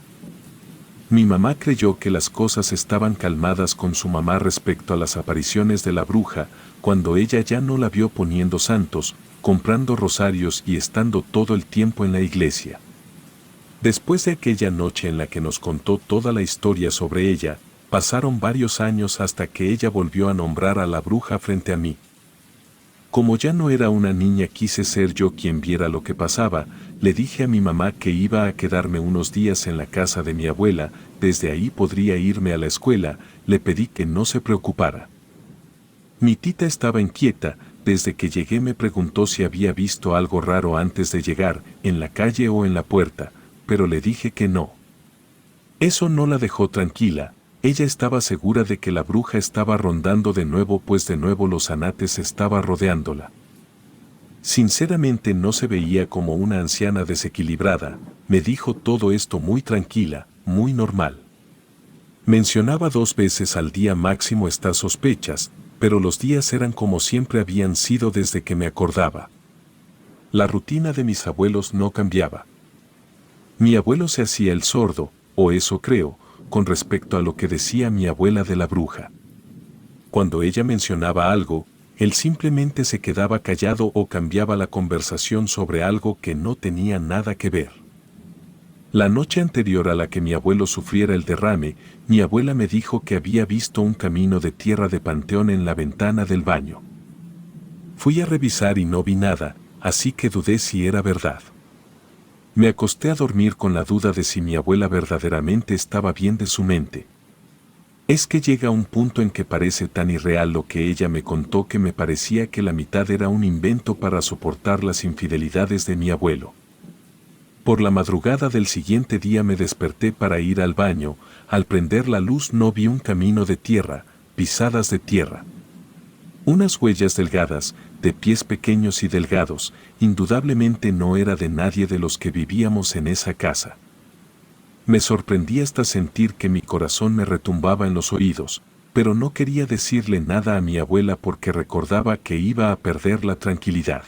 Mi mamá creyó que las cosas estaban calmadas con su mamá respecto a las apariciones de la bruja, cuando ella ya no la vio poniendo santos, comprando rosarios y estando todo el tiempo en la iglesia. Después de aquella noche en la que nos contó toda la historia sobre ella, pasaron varios años hasta que ella volvió a nombrar a la bruja frente a mí. Como ya no era una niña, quise ser yo quien viera lo que pasaba. Le dije a mi mamá que iba a quedarme unos días en la casa de mi abuela, desde ahí podría irme a la escuela. Le pedí que no se preocupara. Mi tita estaba inquieta. Desde que llegué me preguntó si había visto algo raro antes de llegar, en la calle o en la puerta, pero le dije que no. Eso no la dejó tranquila. Ella estaba segura de que la bruja estaba rondando de nuevo, pues de nuevo los anates estaba rodeándola. Sinceramente no se veía como una anciana desequilibrada. Me dijo todo esto muy tranquila, muy normal. Mencionaba 2 veces al día máximo estas sospechas, pero los días eran como siempre habían sido desde que me acordaba. La rutina de mis abuelos no cambiaba. Mi abuelo se hacía el sordo, o eso creo, con respecto a lo que decía mi abuela de la bruja. Cuando ella mencionaba algo, él simplemente se quedaba callado o cambiaba la conversación sobre algo que no tenía nada que ver. La noche anterior a la que mi abuelo sufriera el derrame, mi abuela me dijo que había visto un camino de tierra de panteón en la ventana del baño. Fui a revisar y no vi nada, así que dudé si era verdad. Me acosté a dormir con la duda de si mi abuela verdaderamente estaba bien de su mente. Es que llega un punto en que parece tan irreal lo que ella me contó que me parecía que la mitad era un invento para soportar las infidelidades de mi abuelo. Por la madrugada del siguiente día me desperté para ir al baño. Al prender la luz no vi un camino de tierra, pisadas de tierra. Unas huellas delgadas, de pies pequeños y delgados. Indudablemente no era de nadie de los que vivíamos en esa casa. Me sorprendí hasta sentir que mi corazón me retumbaba en los oídos, pero no quería decirle nada a mi abuela porque recordaba que iba a perder la tranquilidad.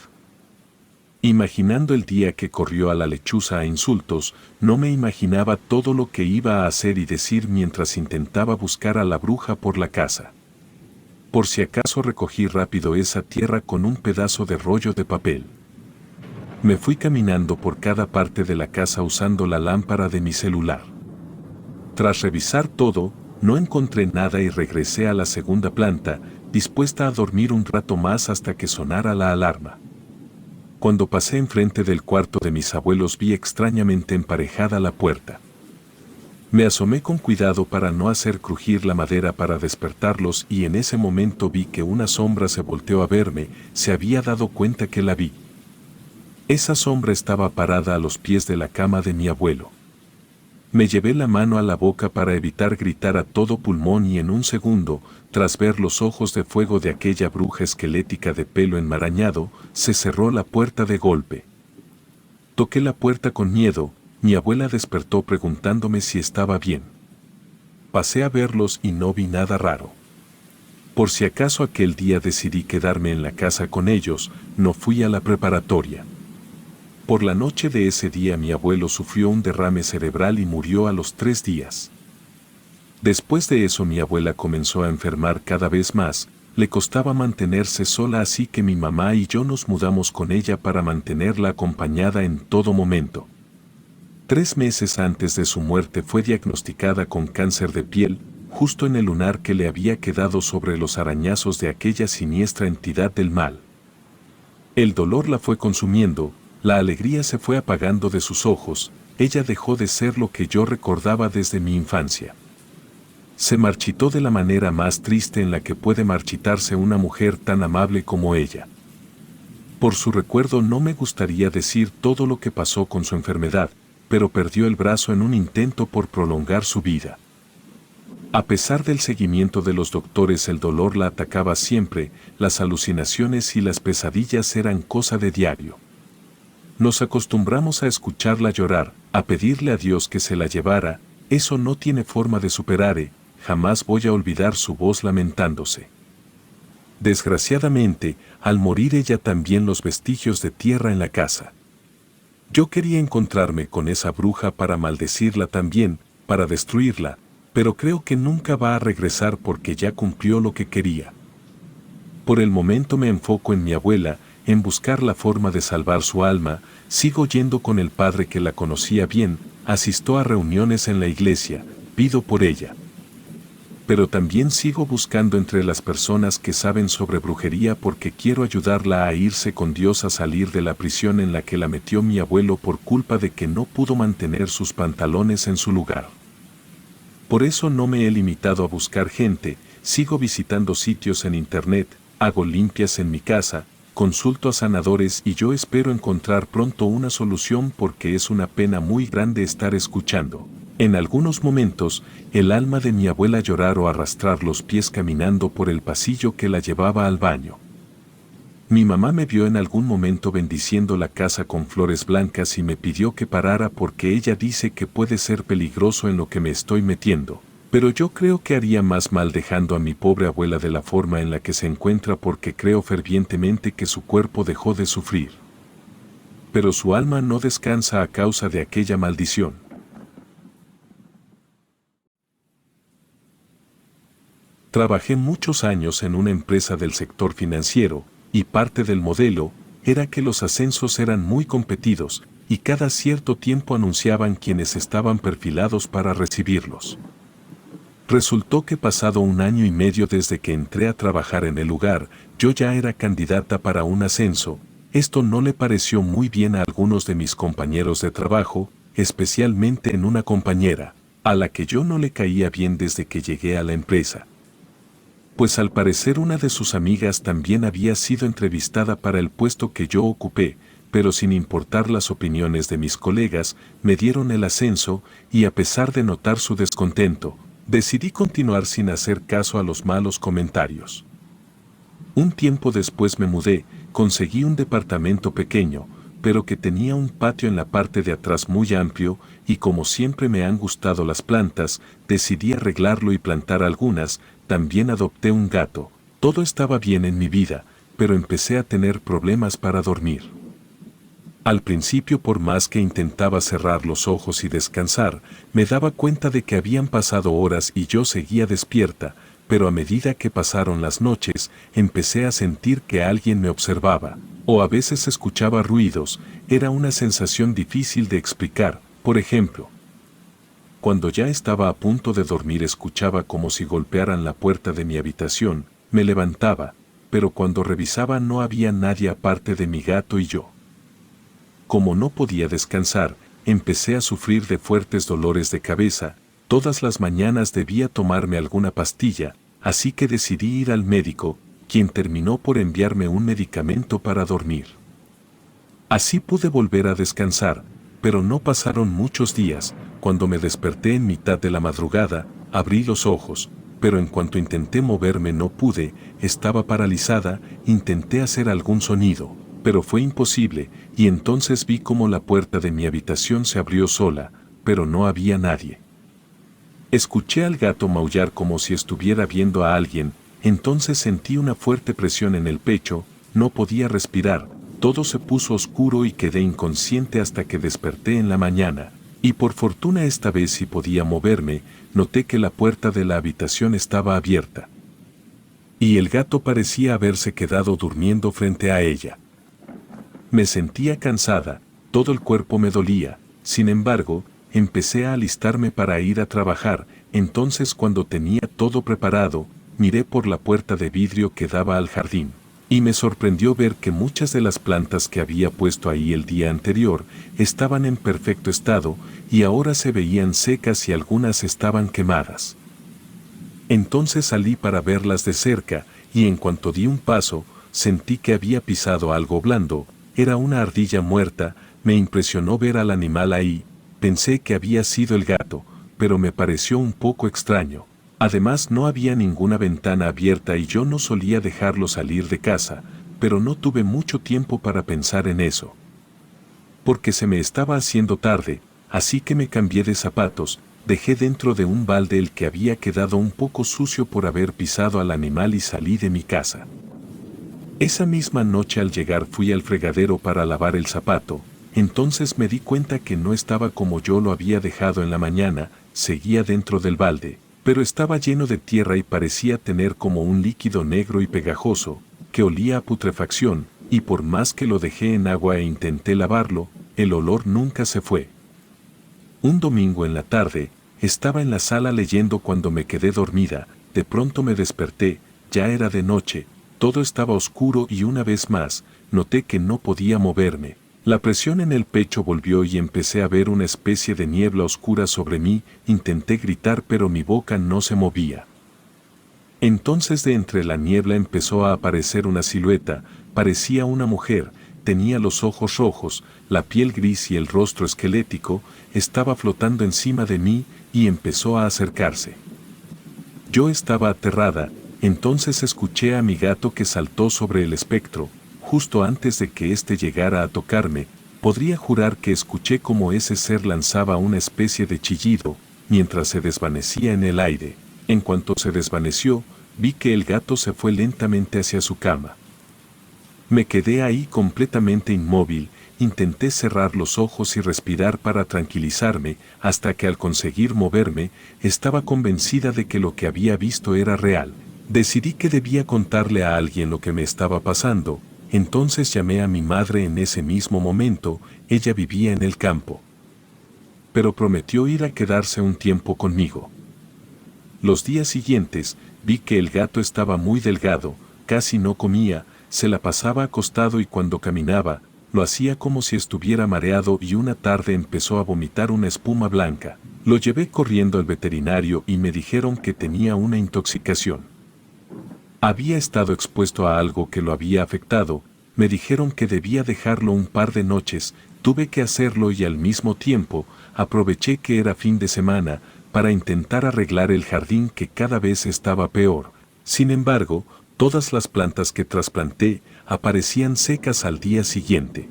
Imaginando el día que corrió a la lechuza a insultos, no me imaginaba todo lo que iba a hacer y decir mientras intentaba buscar a la bruja por la casa. Por si acaso recogí rápido esa tierra con un pedazo de rollo de papel. Me fui caminando por cada parte de la casa usando la lámpara de mi celular. Tras revisar todo, no encontré nada y regresé a la segunda planta, dispuesta a dormir un rato más hasta que sonara la alarma. Cuando pasé enfrente del cuarto de mis abuelos vi extrañamente emparejada la puerta. Me asomé con cuidado para no hacer crujir la madera para despertarlos, y en ese momento vi que una sombra se volteó a verme. Se había dado cuenta que la vi. Esa sombra estaba parada a los pies de la cama de mi abuelo. Me llevé la mano a la boca para evitar gritar a todo pulmón y en un segundo, tras ver los ojos de fuego de aquella bruja esquelética de pelo enmarañado, se cerró la puerta de golpe. Toqué la puerta con miedo. Mi abuela despertó preguntándome si estaba bien. Pasé a verlos y no vi nada raro. Por si acaso aquel día decidí quedarme en la casa con ellos, no fui a la preparatoria. Por la noche de ese día mi abuelo sufrió un derrame cerebral y murió a los 3 días. Después de eso mi abuela comenzó a enfermar cada vez más, le costaba mantenerse sola, así que mi mamá y yo nos mudamos con ella para mantenerla acompañada en todo momento. 3 meses antes de su muerte fue diagnosticada con cáncer de piel, justo en el lunar que le había quedado sobre los arañazos de aquella siniestra entidad del mal. El dolor la fue consumiendo, la alegría se fue apagando de sus ojos, ella dejó de ser lo que yo recordaba desde mi infancia. Se marchitó de la manera más triste en la que puede marchitarse una mujer tan amable como ella. Por su recuerdo no me gustaría decir todo lo que pasó con su enfermedad, pero perdió el brazo en un intento por prolongar su vida. A pesar del seguimiento de los doctores, el dolor la atacaba siempre, las alucinaciones y las pesadillas eran cosa de diario. Nos acostumbramos a escucharla llorar, a pedirle a Dios que se la llevara, eso no tiene forma de superar, jamás voy a olvidar su voz lamentándose. Desgraciadamente, al morir ella también los vestigios de tierra en la casa. Yo quería encontrarme con esa bruja para maldecirla también, para destruirla, pero creo que nunca va a regresar porque ya cumplió lo que quería. Por el momento me enfoco en mi abuela, en buscar la forma de salvar su alma, sigo yendo con el padre que la conocía bien, asisto a reuniones en la iglesia, pido por ella. Pero también sigo buscando entre las personas que saben sobre brujería porque quiero ayudarla a irse con Dios, a salir de la prisión en la que la metió mi abuelo por culpa de que no pudo mantener sus pantalones en su lugar. Por eso no me he limitado a buscar gente, sigo visitando sitios en internet, hago limpias en mi casa, consulto a sanadores y yo espero encontrar pronto una solución porque es una pena muy grande estar escuchando, en algunos momentos, el alma de mi abuela llorar o arrastrar los pies caminando por el pasillo que la llevaba al baño. Mi mamá me vio en algún momento bendiciendo la casa con flores blancas y me pidió que parara porque ella dice que puede ser peligroso en lo que me estoy metiendo, pero yo creo que haría más mal dejando a mi pobre abuela de la forma en la que se encuentra porque creo fervientemente que su cuerpo dejó de sufrir. Pero su alma no descansa a causa de aquella maldición. Trabajé muchos años en una empresa del sector financiero, y parte del modelo era que los ascensos eran muy competidos, y cada cierto tiempo anunciaban quienes estaban perfilados para recibirlos. Resultó que pasado 1 año y medio desde que entré a trabajar en el lugar, yo ya era candidata para un ascenso. Esto no le pareció muy bien a algunos de mis compañeros de trabajo, especialmente en una compañera, a la que yo no le caía bien desde que llegué a la empresa. Pues al parecer una de sus amigas también había sido entrevistada para el puesto que yo ocupé, pero sin importar las opiniones de mis colegas, me dieron el ascenso y a pesar de notar su descontento, decidí continuar sin hacer caso a los malos comentarios. Un tiempo después me mudé, conseguí un departamento pequeño, pero que tenía un patio en la parte de atrás muy amplio, y como siempre me han gustado las plantas, decidí arreglarlo y plantar algunas. También adopté un gato, todo estaba bien en mi vida, pero empecé a tener problemas para dormir. Al principio, por más que intentaba cerrar los ojos y descansar, me daba cuenta de que habían pasado horas y yo seguía despierta, pero a medida que pasaron las noches, empecé a sentir que alguien me observaba, o a veces escuchaba ruidos. Era una sensación difícil de explicar. Por ejemplo, cuando ya estaba a punto de dormir escuchaba como si golpearan la puerta de mi habitación, me levantaba, pero cuando revisaba no había nadie aparte de mi gato y yo. Como no podía descansar, empecé a sufrir de fuertes dolores de cabeza, todas las mañanas debía tomarme alguna pastilla, así que decidí ir al médico, quien terminó por enviarme un medicamento para dormir. Así pude volver a descansar, pero no pasaron muchos días. Cuando me desperté en mitad de la madrugada, abrí los ojos, pero en cuanto intenté moverme no pude, estaba paralizada, intenté hacer algún sonido, pero fue imposible, y entonces vi cómo la puerta de mi habitación se abrió sola, pero no había nadie. Escuché al gato maullar como si estuviera viendo a alguien, entonces sentí una fuerte presión en el pecho, no podía respirar, todo se puso oscuro y quedé inconsciente hasta que desperté en la mañana. Y por fortuna esta vez sí podía moverme, noté que la puerta de la habitación estaba abierta. Y el gato parecía haberse quedado durmiendo frente a ella. Me sentía cansada, todo el cuerpo me dolía, sin embargo, empecé a alistarme para ir a trabajar, entonces cuando tenía todo preparado, miré por la puerta de vidrio que daba al jardín. Y me sorprendió ver que muchas de las plantas que había puesto ahí el día anterior estaban en perfecto estado y ahora se veían secas y algunas estaban quemadas. Entonces salí para verlas de cerca y en cuanto di un paso, sentí que había pisado algo blando, era una ardilla muerta, me impresionó ver al animal ahí, pensé que había sido el gato, pero me pareció un poco extraño. Además no había ninguna ventana abierta y yo no solía dejarlo salir de casa, pero no tuve mucho tiempo para pensar en eso. Porque se me estaba haciendo tarde, así que me cambié de zapatos, dejé dentro de un balde el que había quedado un poco sucio por haber pisado al animal y salí de mi casa. Esa misma noche al llegar fui al fregadero para lavar el zapato, entonces me di cuenta que no estaba como yo lo había dejado en la mañana, seguía dentro del balde, pero estaba lleno de tierra y parecía tener como un líquido negro y pegajoso, que olía a putrefacción, y por más que lo dejé en agua e intenté lavarlo, el olor nunca se fue. Un domingo en la tarde, estaba en la sala leyendo cuando me quedé dormida, de pronto me desperté, ya era de noche, todo estaba oscuro y una vez más, noté que no podía moverme. La presión en el pecho volvió y empecé a ver una especie de niebla oscura sobre mí, intenté gritar pero mi boca no se movía. Entonces de entre la niebla empezó a aparecer una silueta, parecía una mujer, tenía los ojos rojos, la piel gris y el rostro esquelético, estaba flotando encima de mí y empezó a acercarse. Yo estaba aterrada, entonces escuché a mi gato que saltó sobre el espectro, justo antes de que éste llegara a tocarme, podría jurar que escuché cómo ese ser lanzaba una especie de chillido, mientras se desvanecía en el aire. En cuanto se desvaneció, vi que el gato se fue lentamente hacia su cama. Me quedé ahí completamente inmóvil, intenté cerrar los ojos y respirar para tranquilizarme, hasta que al conseguir moverme, estaba convencida de que lo que había visto era real. Decidí que debía contarle a alguien lo que me estaba pasando. Entonces llamé a mi madre en ese mismo momento, ella vivía en el campo. Pero prometió ir a quedarse un tiempo conmigo. Los días siguientes, vi que el gato estaba muy delgado, casi no comía, se la pasaba acostado y cuando caminaba, lo hacía como si estuviera mareado y una tarde empezó a vomitar una espuma blanca. Lo llevé corriendo al veterinario y me dijeron que tenía una intoxicación. Había estado expuesto a algo que lo había afectado, me dijeron que debía dejarlo un par de noches, tuve que hacerlo y al mismo tiempo, aproveché que era fin de semana, para intentar arreglar el jardín que cada vez estaba peor. Sin embargo, todas las plantas que trasplanté aparecían secas al día siguiente.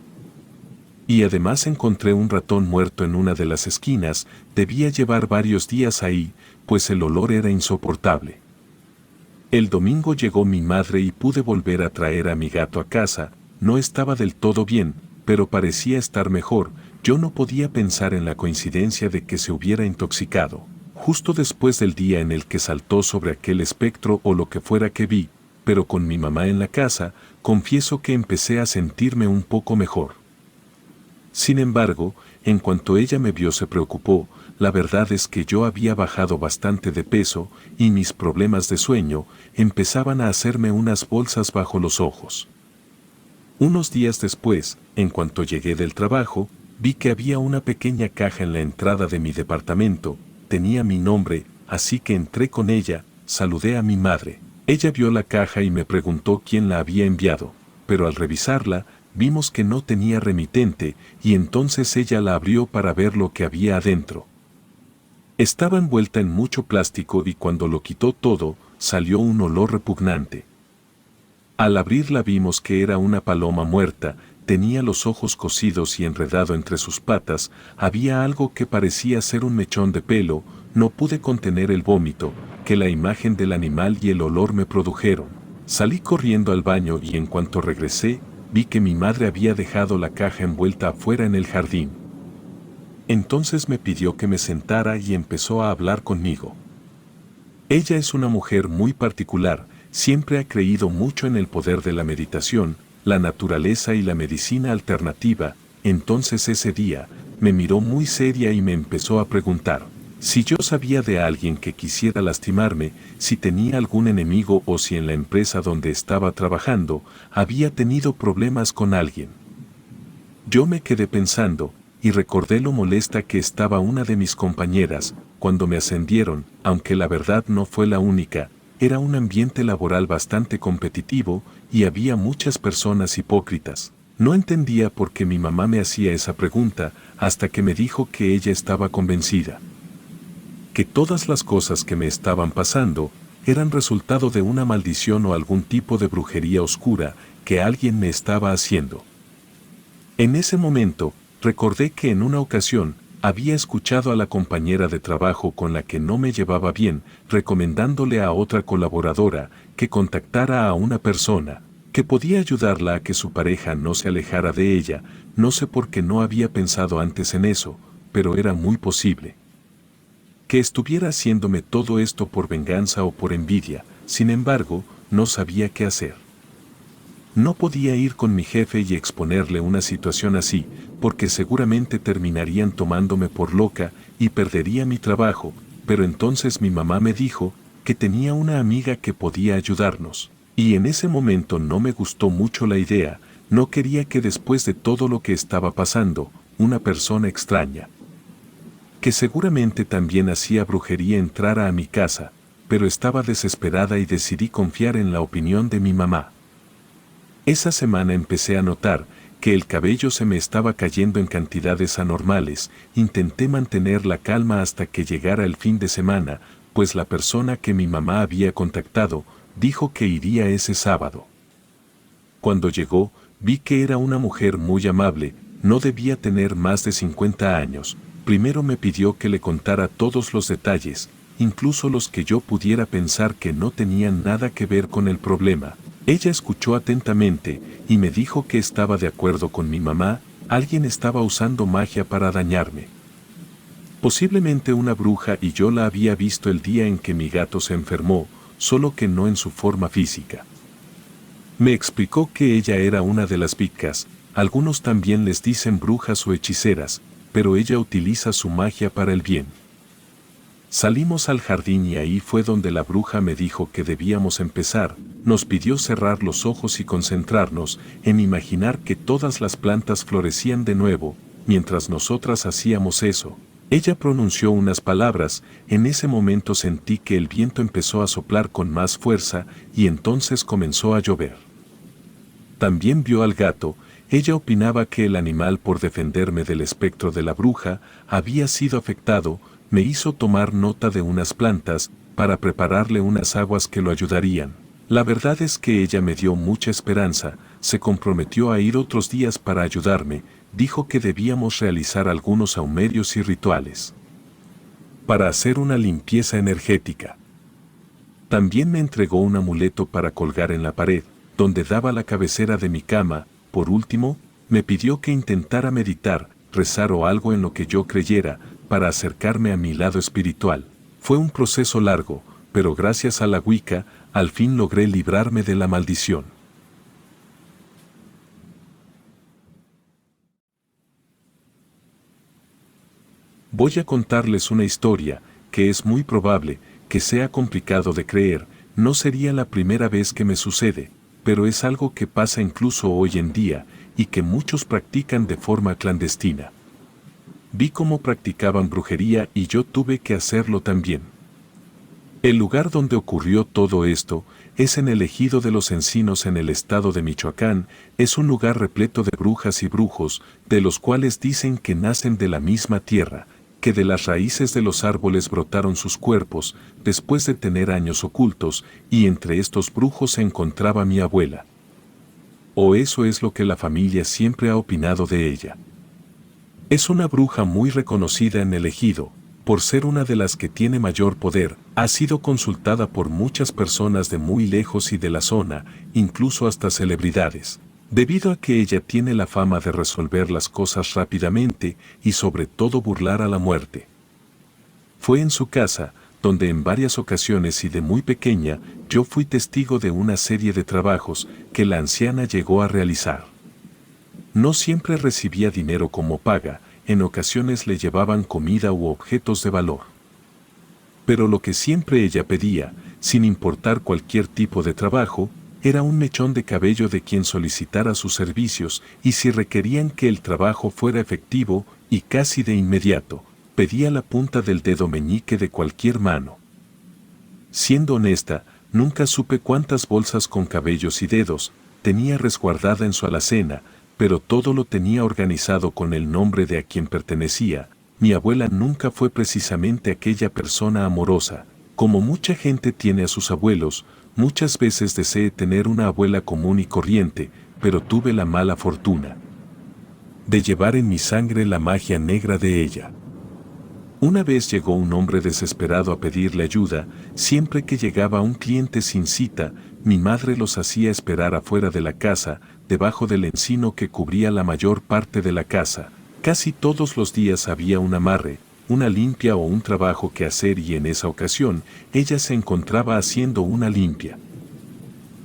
Y además encontré un ratón muerto en una de las esquinas, debía llevar varios días ahí, pues el olor era insoportable. El domingo llegó mi madre y pude volver a traer a mi gato a casa, no estaba del todo bien, pero parecía estar mejor, yo no podía pensar en la coincidencia de que se hubiera intoxicado, justo después del día en el que saltó sobre aquel espectro o lo que fuera que vi, pero con mi mamá en la casa, confieso que empecé a sentirme un poco mejor. Sin embargo, en cuanto ella me vio se preocupó, la verdad es que yo había bajado bastante de peso y mis problemas de sueño empezaban a hacerme unas bolsas bajo los ojos. Unos días después, en cuanto llegué del trabajo, vi que había una pequeña caja en la entrada de mi departamento, tenía mi nombre, así que entré con ella, saludé a mi madre. Ella vio la caja y me preguntó quién la había enviado, pero al revisarla, vimos que no tenía remitente y entonces ella la abrió para ver lo que había adentro. Estaba envuelta en mucho plástico y cuando lo quitó todo, salió un olor repugnante. Al abrirla vimos que era una paloma muerta, tenía los ojos cosidos y enredado entre sus patas, había algo que parecía ser un mechón de pelo, no pude contener el vómito, que la imagen del animal y el olor me produjeron. Salí corriendo al baño y en cuanto regresé, vi que mi madre había dejado la caja envuelta afuera en el jardín. Entonces me pidió que me sentara y empezó a hablar conmigo. Ella es una mujer muy particular, siempre ha creído mucho en el poder de la meditación, la naturaleza y la medicina alternativa. Entonces ese día, me miró muy seria y me empezó a preguntar si yo sabía de alguien que quisiera lastimarme, si tenía algún enemigo o si en la empresa donde estaba trabajando había tenido problemas con alguien. Yo me quedé pensando, y recordé lo molesta que estaba una de mis compañeras cuando me ascendieron, aunque la verdad no fue la única. Era un ambiente laboral bastante competitivo y había muchas personas hipócritas. No entendía por qué mi mamá me hacía esa pregunta hasta que me dijo que ella estaba convencida que todas las cosas que me estaban pasando eran resultado de una maldición o algún tipo de brujería oscura que alguien me estaba haciendo. En ese momento, recordé que en una ocasión había escuchado a la compañera de trabajo con la que no me llevaba bien, recomendándole a otra colaboradora que contactara a una persona que podía ayudarla a que su pareja no se alejara de ella. No sé por qué no había pensado antes en eso, pero era muy posible que estuviera haciéndome todo esto por venganza o por envidia. Sin embargo, no sabía qué hacer. No podía ir con mi jefe y exponerle una situación así, porque seguramente terminarían tomándome por loca y perdería mi trabajo, pero entonces mi mamá me dijo que tenía una amiga que podía ayudarnos. Y en ese momento no me gustó mucho la idea, no quería que después de todo lo que estaba pasando, una persona extraña, que seguramente también hacía brujería, entrara a mi casa, pero estaba desesperada y decidí confiar en la opinión de mi mamá. Esa semana empecé a notar que el cabello se me estaba cayendo en cantidades anormales. Intenté mantener la calma hasta que llegara el fin de semana, pues la persona que mi mamá había contactado dijo que iría ese sábado. Cuando llegó, vi que era una mujer muy amable, no debía tener más de 50 años. Primero me pidió que le contara todos los detalles, incluso los que yo pudiera pensar que no tenían nada que ver con el problema. Ella escuchó atentamente y me dijo que estaba de acuerdo con mi mamá, alguien estaba usando magia para dañarme. Posiblemente una bruja, y yo la había visto el día en que mi gato se enfermó, solo que no en su forma física. Me explicó que ella era una de las vicas, algunos también les dicen brujas o hechiceras, pero ella utiliza su magia para el bien. Salimos al jardín y ahí fue donde la bruja me dijo que debíamos empezar. Nos pidió cerrar los ojos y concentrarnos en imaginar que todas las plantas florecían de nuevo. Mientras nosotras hacíamos eso, ella pronunció unas palabras. En ese momento sentí que el viento empezó a soplar con más fuerza y entonces comenzó a llover. También vio al gato. Ella opinaba que el animal, por defenderme del espectro de la bruja, había sido afectado. Me hizo tomar nota de unas plantas para prepararle unas aguas que lo ayudarían. La verdad es que ella me dio mucha esperanza, se comprometió a ir otros días para ayudarme, dijo que debíamos realizar algunos saumerios y rituales para hacer una limpieza energética. También me entregó un amuleto para colgar en la pared, donde daba la cabecera de mi cama. Por último, me pidió que intentara meditar, rezar o algo en lo que yo creyera, para acercarme a mi lado espiritual. Fue un proceso largo, pero gracias a la Wicca, al fin logré librarme de la maldición. Voy a contarles una historia, que es muy probable que sea complicado de creer. No sería la primera vez que me sucede, pero es algo que pasa incluso hoy en día, y que muchos practican de forma clandestina. Vi cómo practicaban brujería y yo tuve que hacerlo también. El lugar donde ocurrió todo esto es en el ejido de Los Encinos, en el estado de Michoacán. Es un lugar repleto de brujas y brujos, de los cuales dicen que nacen de la misma tierra, que de las raíces de los árboles brotaron sus cuerpos, después de tener años ocultos, y entre estos brujos se encontraba mi abuela. O eso es lo que la familia siempre ha opinado de ella. Es una bruja muy reconocida en el ejido, por ser una de las que tiene mayor poder. Ha sido consultada por muchas personas de muy lejos y de la zona, incluso hasta celebridades. debido a que ella tiene la fama de resolver las cosas rápidamente y sobre todo burlar a la muerte. Fue en su casa, donde en varias ocasiones y de muy pequeña, yo fui testigo de una serie de trabajos que la anciana llegó a realizar. No siempre recibía dinero como paga, en ocasiones le llevaban comida u objetos de valor. Pero lo que siempre ella pedía, sin importar cualquier tipo de trabajo, era un mechón de cabello de quien solicitara sus servicios, y si requerían que el trabajo fuera efectivo y casi de inmediato, pedía la punta del dedo meñique de cualquier mano. Siendo honesta, nunca supe cuántas bolsas con cabellos y dedos tenía resguardada en su alacena, pero todo lo tenía organizado con el nombre de a quien pertenecía. Mi abuela nunca fue precisamente aquella persona amorosa. Como mucha gente tiene a sus abuelos, muchas veces deseé tener una abuela común y corriente, pero tuve la mala fortuna de llevar en mi sangre la magia negra de ella. Una vez llegó un hombre desesperado a pedirle ayuda. Siempre que llegaba un cliente sin cita, mi madre los hacía esperar afuera de la casa, debajo del encino que cubría la mayor parte de la casa. Casi todos los días había un amarre, una limpia o un trabajo que hacer, y en esa ocasión ella se encontraba haciendo una limpia.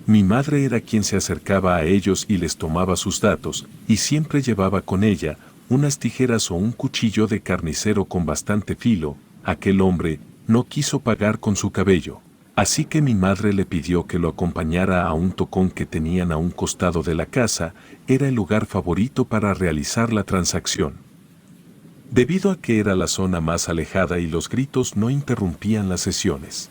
Mi madre era quien se acercaba a ellos y les tomaba sus datos, y siempre llevaba con ella unas tijeras o un cuchillo de carnicero con bastante filo. Aquel hombre no quiso pagar con su cabello, así que mi madre le pidió que lo acompañara a un tocón que tenían a un costado de la casa. Era el lugar favorito para realizar la transacción, debido a que era la zona más alejada y los gritos no interrumpían las sesiones.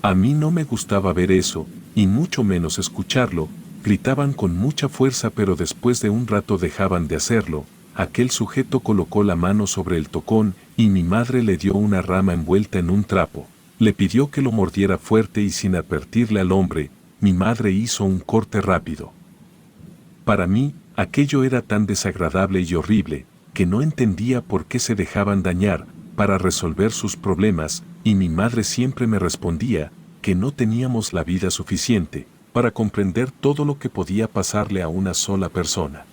A mí no me gustaba ver eso, y mucho menos escucharlo. Gritaban con mucha fuerza, pero después de un rato dejaban de hacerlo. Aquel sujeto colocó la mano sobre el tocón y mi madre le dio una rama envuelta en un trapo. Le pidió que lo mordiera fuerte y sin advertirle al hombre, mi madre hizo un corte rápido. Para mí, aquello era tan desagradable y horrible, que no entendía por qué se dejaban dañar para resolver sus problemas, y mi madre siempre me respondía que no teníamos la vida suficiente para comprender todo lo que podía pasarle a una sola persona.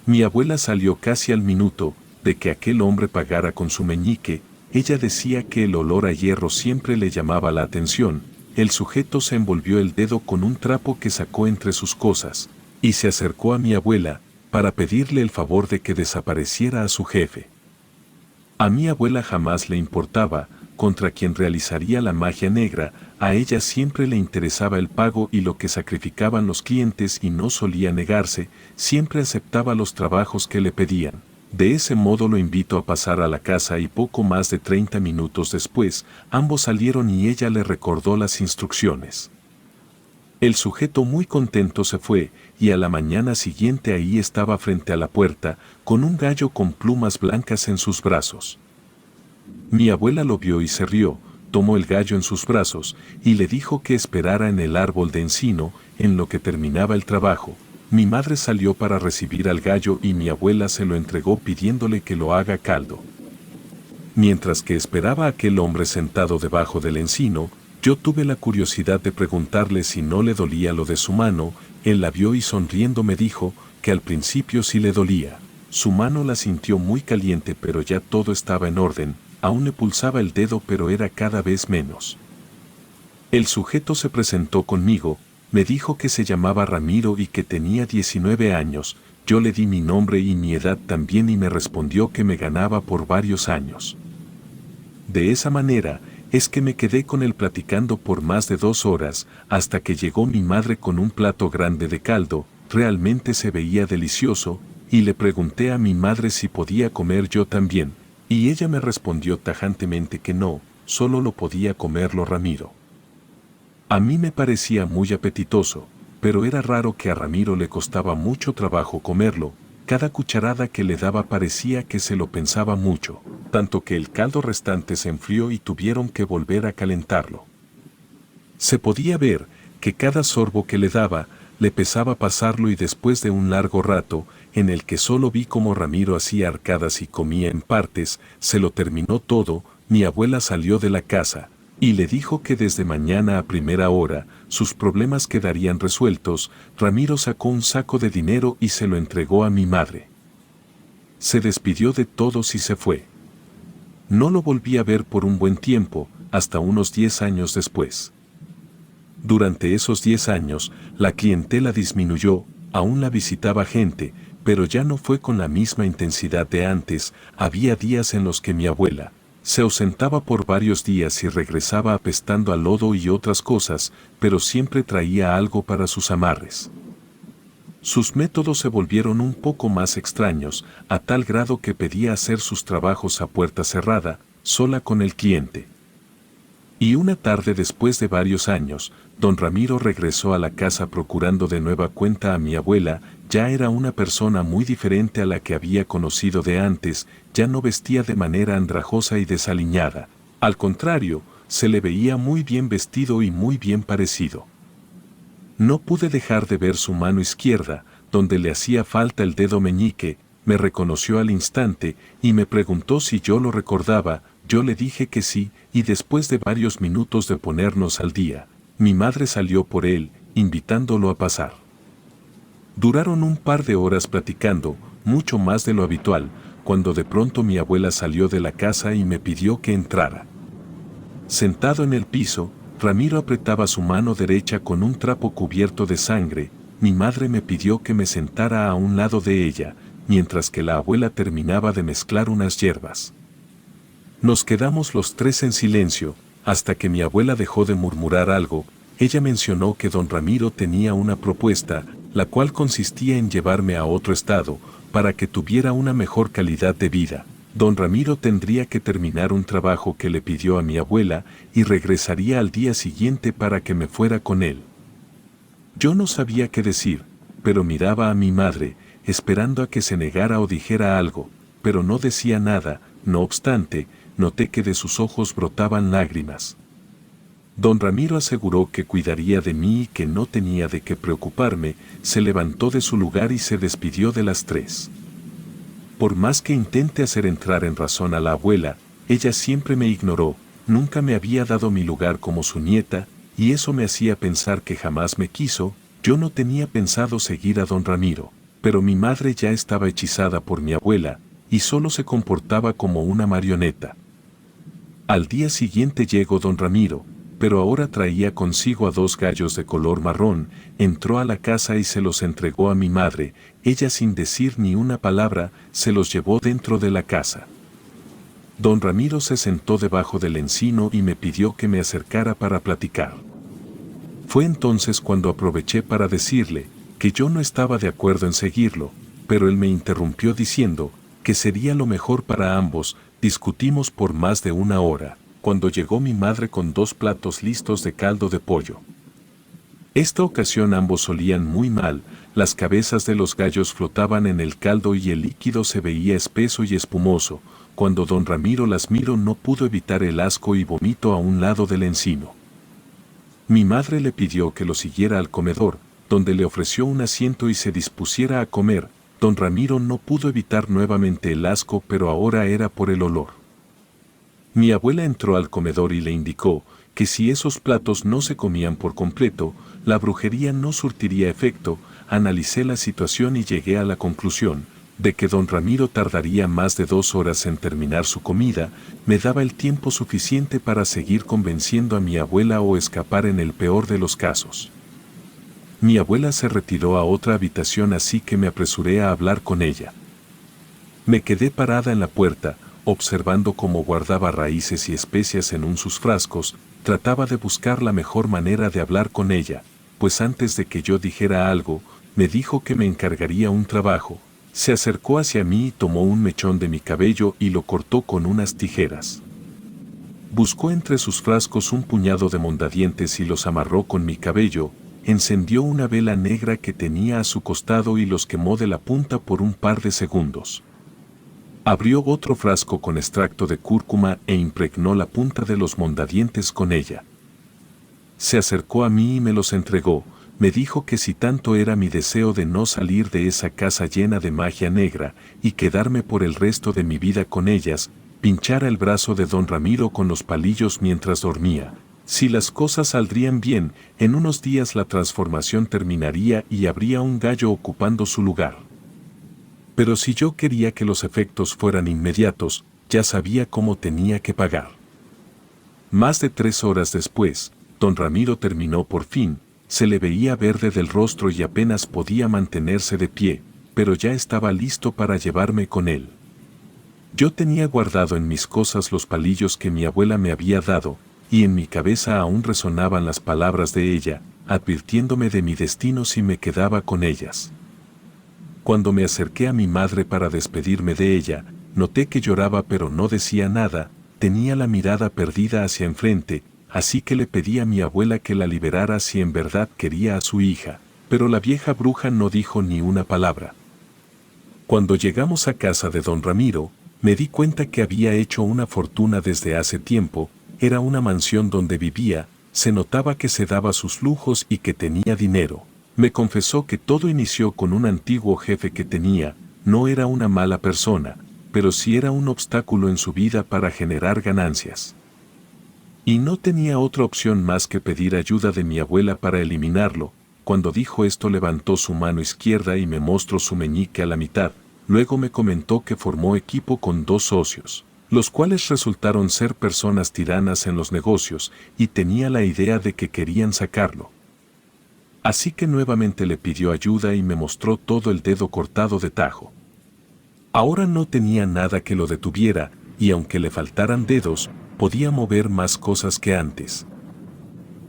Mi abuela salió casi al minuto de que aquel hombre pagara con su meñique. Ella decía que el olor a hierro siempre le llamaba la atención. El sujeto se envolvió el dedo con un trapo que sacó entre sus cosas, y se acercó a mi abuela para pedirle el favor de que desapareciera a su jefe. A mi abuela jamás le importaba contra quien realizaría la magia negra. A ella siempre le interesaba el pago y lo que sacrificaban los clientes, y no solía negarse, siempre aceptaba los trabajos que le pedían. De ese modo lo invitó a pasar a la casa, y poco más de 30 minutos después, ambos salieron y ella le recordó las instrucciones. El sujeto muy contento se fue, y a la mañana siguiente ahí estaba frente a la puerta, con un gallo con plumas blancas en sus brazos. Mi abuela lo vio y se rió, tomó el gallo en sus brazos y le dijo que esperara en el árbol de encino en lo que terminaba el trabajo. Mi madre salió para recibir al gallo y mi abuela se lo entregó pidiéndole que lo haga caldo. Mientras que esperaba a aquel hombre sentado debajo del encino, yo tuve la curiosidad de preguntarle si no le dolía lo de su mano. Él la vio y sonriendo me dijo que al principio sí le dolía. Su mano la sintió muy caliente, pero ya todo estaba en orden. Aún le pulsaba el dedo, pero era cada vez menos. El sujeto se presentó conmigo, me dijo que se llamaba Ramiro y que tenía 19 años. Yo le di mi nombre y mi edad también y me respondió que me ganaba por varios años. De esa manera es que me quedé con él platicando por más de 2 horas, hasta que llegó mi madre con un plato grande de caldo. Realmente se veía delicioso, y le pregunté a mi madre si podía comer yo también, y ella me respondió tajantemente que no, solo lo podía comerlo Ramiro. A mí me parecía muy apetitoso, pero era raro que a Ramiro le costaba mucho trabajo comerlo. Cada cucharada que le daba parecía que se lo pensaba mucho, tanto que el caldo restante se enfrió y tuvieron que volver a calentarlo. Se podía ver que cada sorbo que le daba le pesaba pasarlo, y después de un largo rato, en el que solo vi cómo Ramiro hacía arcadas y comía en partes, se lo terminó todo. Mi abuela salió de la casa y le dijo que desde mañana a primera hora sus problemas quedarían resueltos. Ramiro sacó un saco de dinero y se lo entregó a mi madre. Se despidió de todos y se fue. No lo volví a ver por un buen tiempo, hasta unos 10 años después. Durante esos 10 años, la clientela disminuyó, aún la visitaba gente, pero ya no fue con la misma intensidad de antes. Había días en los que mi abuela se ausentaba por varios días y regresaba apestando a lodo y otras cosas, pero siempre traía algo para sus amarres. Sus métodos se volvieron un poco más extraños, a tal grado que pedía hacer sus trabajos a puerta cerrada, sola con el cliente. Y una tarde después de varios años, don Ramiro regresó a la casa procurando de nueva cuenta a mi abuela. Ya era una persona muy diferente a la que había conocido de antes, ya no vestía de manera andrajosa y desaliñada. Al contrario, se le veía muy bien vestido y muy bien parecido. No pude dejar de ver su mano izquierda, donde le hacía falta el dedo meñique. Me reconoció al instante y me preguntó si yo lo recordaba. Yo le dije que sí, y después de varios minutos de ponernos al día, mi madre salió por él, invitándolo a pasar. Duraron un par de horas platicando, mucho más de lo habitual, cuando de pronto mi abuela salió de la casa y me pidió que entrara. Sentado en el piso, Ramiro apretaba su mano derecha con un trapo cubierto de sangre. Mi madre me pidió que me sentara a un lado de ella, mientras que la abuela terminaba de mezclar unas hierbas. Nos quedamos los tres en silencio, hasta que mi abuela dejó de murmurar algo. Ella mencionó que don Ramiro tenía una propuesta, la cual consistía en llevarme a otro estado, para que tuviera una mejor calidad de vida. Don Ramiro tendría que terminar un trabajo que le pidió a mi abuela y regresaría al día siguiente para que me fuera con él. Yo no sabía qué decir, pero miraba a mi madre, esperando a que se negara o dijera algo, pero no decía nada. No obstante, noté que de sus ojos brotaban lágrimas. Don Ramiro aseguró que cuidaría de mí y que no tenía de qué preocuparme. Se levantó de su lugar y se despidió de las tres. Por más que intente hacer entrar en razón a la abuela, ella siempre me ignoró. Nunca me había dado mi lugar como su nieta, y eso me hacía pensar que jamás me quiso. Yo no tenía pensado seguir a don Ramiro, pero mi madre ya estaba hechizada por mi abuela, y solo se comportaba como una marioneta. Al día siguiente llegó don Ramiro, pero ahora traía consigo a 2 gallos de color marrón. Entró a la casa y se los entregó a mi madre. Ella, sin decir ni una palabra, se los llevó dentro de la casa. Don Ramiro se sentó debajo del encino y me pidió que me acercara para platicar. Fue entonces cuando aproveché para decirle que yo no estaba de acuerdo en seguirlo, pero él me interrumpió diciendo que sería lo mejor para ambos. Discutimos por más de 1 hora, cuando llegó mi madre con 2 platos listos de caldo de pollo. Esta ocasión ambos olían muy mal. Las cabezas de los gallos flotaban en el caldo y el líquido se veía espeso y espumoso. Cuando don Ramiro las miró, no pudo evitar el asco y vomitó a un lado del encino. Mi madre le pidió que lo siguiera al comedor, donde le ofreció un asiento y se dispusiera a comer. Don Ramiro no pudo evitar nuevamente el asco, pero ahora era por el olor. Mi abuela entró al comedor y le indicó que si esos platos no se comían por completo, la brujería no surtiría efecto. Analicé la situación y llegué a la conclusión de que don Ramiro tardaría más de 2 horas en terminar su comida. Me daba el tiempo suficiente para seguir convenciendo a mi abuela o escapar en el peor de los casos. Mi abuela se retiró a otra habitación, así que me apresuré a hablar con ella. Me quedé parada en la puerta, observando cómo guardaba raíces y especias en sus frascos. Trataba de buscar la mejor manera de hablar con ella, pues antes de que yo dijera algo, me dijo que me encargaría un trabajo. Se acercó hacia mí y tomó un mechón de mi cabello y lo cortó con unas tijeras. Buscó entre sus frascos un puñado de mondadientes y los amarró con mi cabello. Encendió una vela negra que tenía a su costado y los quemó de la punta por un par de segundos. Abrió otro frasco con extracto de cúrcuma e impregnó la punta de los mondadientes con ella. Se acercó a mí y me los entregó. Me dijo que si tanto era mi deseo de no salir de esa casa llena de magia negra y quedarme por el resto de mi vida con ellas, pinchara el brazo de don Ramiro con los palillos mientras dormía. Si las cosas saldrían bien, en unos días la transformación terminaría y habría un gallo ocupando su lugar. Pero si yo quería que los efectos fueran inmediatos, ya sabía cómo tenía que pagar. Más de 3 horas después, don Ramiro terminó por fin, se le veía verde del rostro y apenas podía mantenerse de pie, pero ya estaba listo para llevarme con él. Yo tenía guardado en mis cosas los palillos que mi abuela me había dado, y en mi cabeza aún resonaban las palabras de ella, advirtiéndome de mi destino si me quedaba con ellas. Cuando me acerqué a mi madre para despedirme de ella, noté que lloraba pero no decía nada, tenía la mirada perdida hacia enfrente, así que le pedí a mi abuela que la liberara si en verdad quería a su hija, pero la vieja bruja no dijo ni una palabra. Cuando llegamos a casa de don Ramiro, me di cuenta que había hecho una fortuna desde hace tiempo, era una mansión donde vivía, se notaba que se daba sus lujos y que tenía dinero. Me confesó que todo inició con un antiguo jefe que tenía, no era una mala persona, pero sí era un obstáculo en su vida para generar ganancias. Y no tenía otra opción más que pedir ayuda de mi abuela para eliminarlo. Cuando dijo esto levantó su mano izquierda y me mostró su meñique a la mitad, luego me comentó que formó equipo con 2 socios, los cuales resultaron ser personas tiranas en los negocios, y tenía la idea de que querían sacarlo. Así que nuevamente le pidió ayuda y me mostró todo el dedo cortado de tajo. Ahora no tenía nada que lo detuviera, y aunque le faltaran dedos, podía mover más cosas que antes.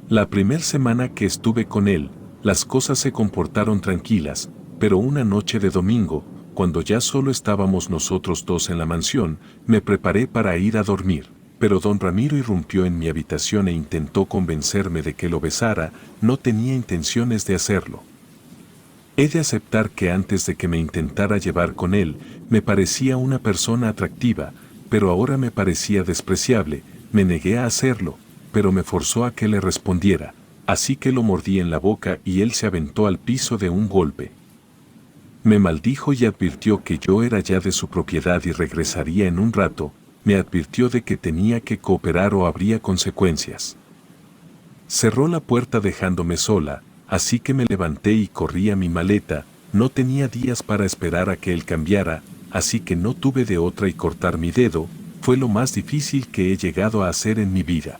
La primera semana que estuve con él, las cosas se comportaron tranquilas, pero una noche de domingo, cuando ya solo estábamos nosotros 2 en la mansión, me preparé para ir a dormir, pero don Ramiro irrumpió en mi habitación e intentó convencerme de que lo besara, no tenía intenciones de hacerlo. He de aceptar que antes de que me intentara llevar con él, me parecía una persona atractiva, pero ahora me parecía despreciable, me negué a hacerlo, pero me forzó a que le respondiera, así que lo mordí en la boca y él se aventó al piso de un golpe. Me maldijo y advirtió que yo era ya de su propiedad y regresaría en un rato, me advirtió de que tenía que cooperar o habría consecuencias. Cerró la puerta dejándome sola, así que me levanté y corrí a mi maleta, no tenía días para esperar a que él cambiara, así que no tuve de otra y cortar mi dedo, fue lo más difícil que he llegado a hacer en mi vida.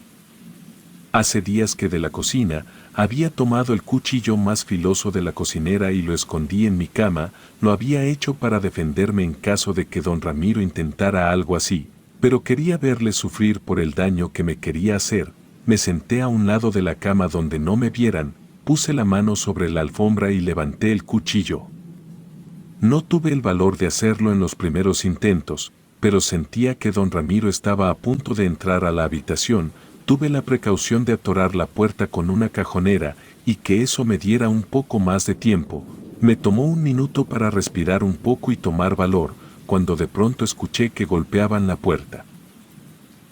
Hace días que de la cocina, había tomado el cuchillo más filoso de la cocinera y lo escondí en mi cama, lo había hecho para defenderme en caso de que don Ramiro intentara algo así, pero quería verle sufrir por el daño que me quería hacer. Me senté a un lado de la cama donde no me vieran, puse la mano sobre la alfombra y levanté el cuchillo. No tuve el valor de hacerlo en los primeros intentos, pero sentía que don Ramiro estaba a punto de entrar a la habitación. Tuve la precaución de atorar la puerta con una cajonera y que eso me diera un poco más de tiempo. Me tomó un minuto para respirar un poco y tomar valor, cuando de pronto escuché que golpeaban la puerta.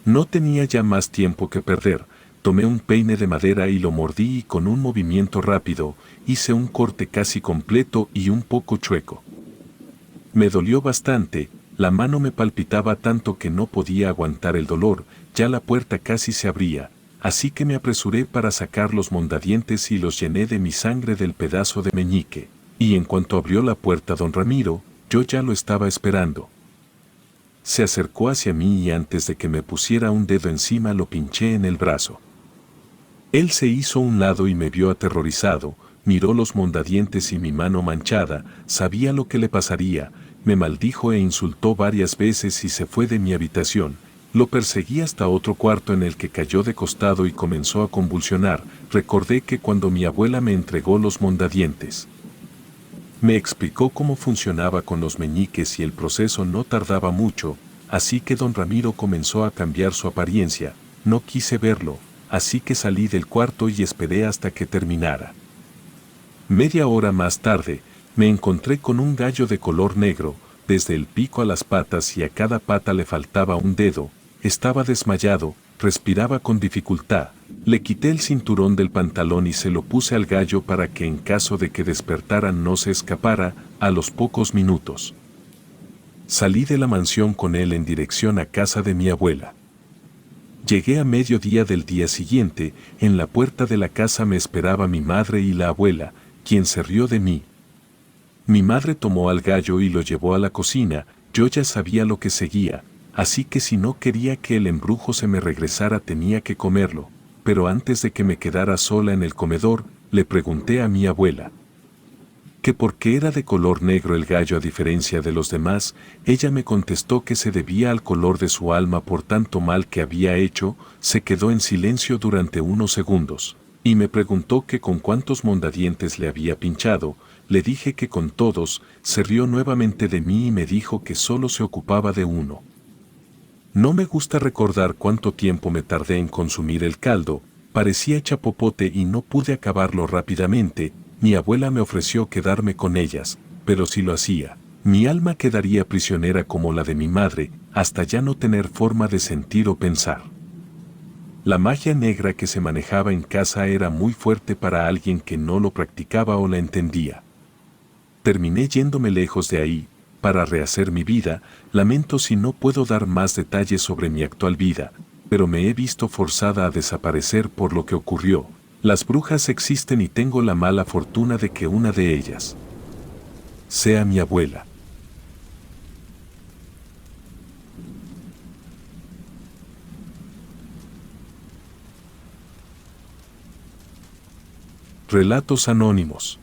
No tenía ya más tiempo que perder, tomé un peine de madera y lo mordí y con un movimiento rápido, hice un corte casi completo y un poco chueco. Me dolió bastante, la mano me palpitaba tanto que no podía aguantar el dolor, ya la puerta casi se abría, así que me apresuré para sacar los mondadientes y los llené de mi sangre del pedazo de meñique, y en cuanto abrió la puerta don Ramiro, yo ya lo estaba esperando. Se acercó hacia mí y antes de que me pusiera un dedo encima lo pinché en el brazo. Él se hizo a un lado y me vio aterrorizado, miró los mondadientes y mi mano manchada, sabía lo que le pasaría, me maldijo e insultó varias veces y se fue de mi habitación. Lo perseguí hasta otro cuarto en el que cayó de costado y comenzó a convulsionar. Recordé que cuando mi abuela me entregó los mondadientes, me explicó cómo funcionaba con los meñiques y el proceso no tardaba mucho, así que don Ramiro comenzó a cambiar su apariencia. No quise verlo, así que salí del cuarto y esperé hasta que terminara. Media hora más tarde, me encontré con un gallo de color negro, desde el pico a las patas y a cada pata le faltaba un dedo, estaba desmayado, respiraba con dificultad. Le quité el cinturón del pantalón y se lo puse al gallo para que en caso de que despertara no se escapara. A los pocos minutos salí de la mansión con él en dirección a casa de mi abuela. Llegué a mediodía del día siguiente, en la puerta de la casa me esperaba mi madre y la abuela, quien se rió de mí. Mi madre tomó al gallo y lo llevó a la cocina, yo ya sabía lo que seguía, así que si no quería que el embrujo se me regresara tenía que comerlo, pero antes de que me quedara sola en el comedor, le pregunté a mi abuela que por qué era de color negro el gallo a diferencia de los demás. Ella me contestó que se debía al color de su alma por tanto mal que había hecho. Se quedó en silencio durante unos segundos, y me preguntó que con cuántos mondadientes le había pinchado. Le dije que con todos. Se rió nuevamente de mí y me dijo que solo se ocupaba de uno. No me gusta recordar cuánto tiempo me tardé en consumir el caldo, parecía chapopote y no pude acabarlo rápidamente. Mi abuela me ofreció quedarme con ellas, pero si lo hacía, mi alma quedaría prisionera como la de mi madre, hasta ya no tener forma de sentir o pensar. La magia negra que se manejaba en casa era muy fuerte para alguien que no lo practicaba o la entendía. Terminé yéndome lejos de ahí, para rehacer mi vida. Lamento si no puedo dar más detalles sobre mi actual vida, pero me he visto forzada a desaparecer por lo que ocurrió. Las brujas existen y tengo la mala fortuna de que una de ellas sea mi abuela. Relatos anónimos.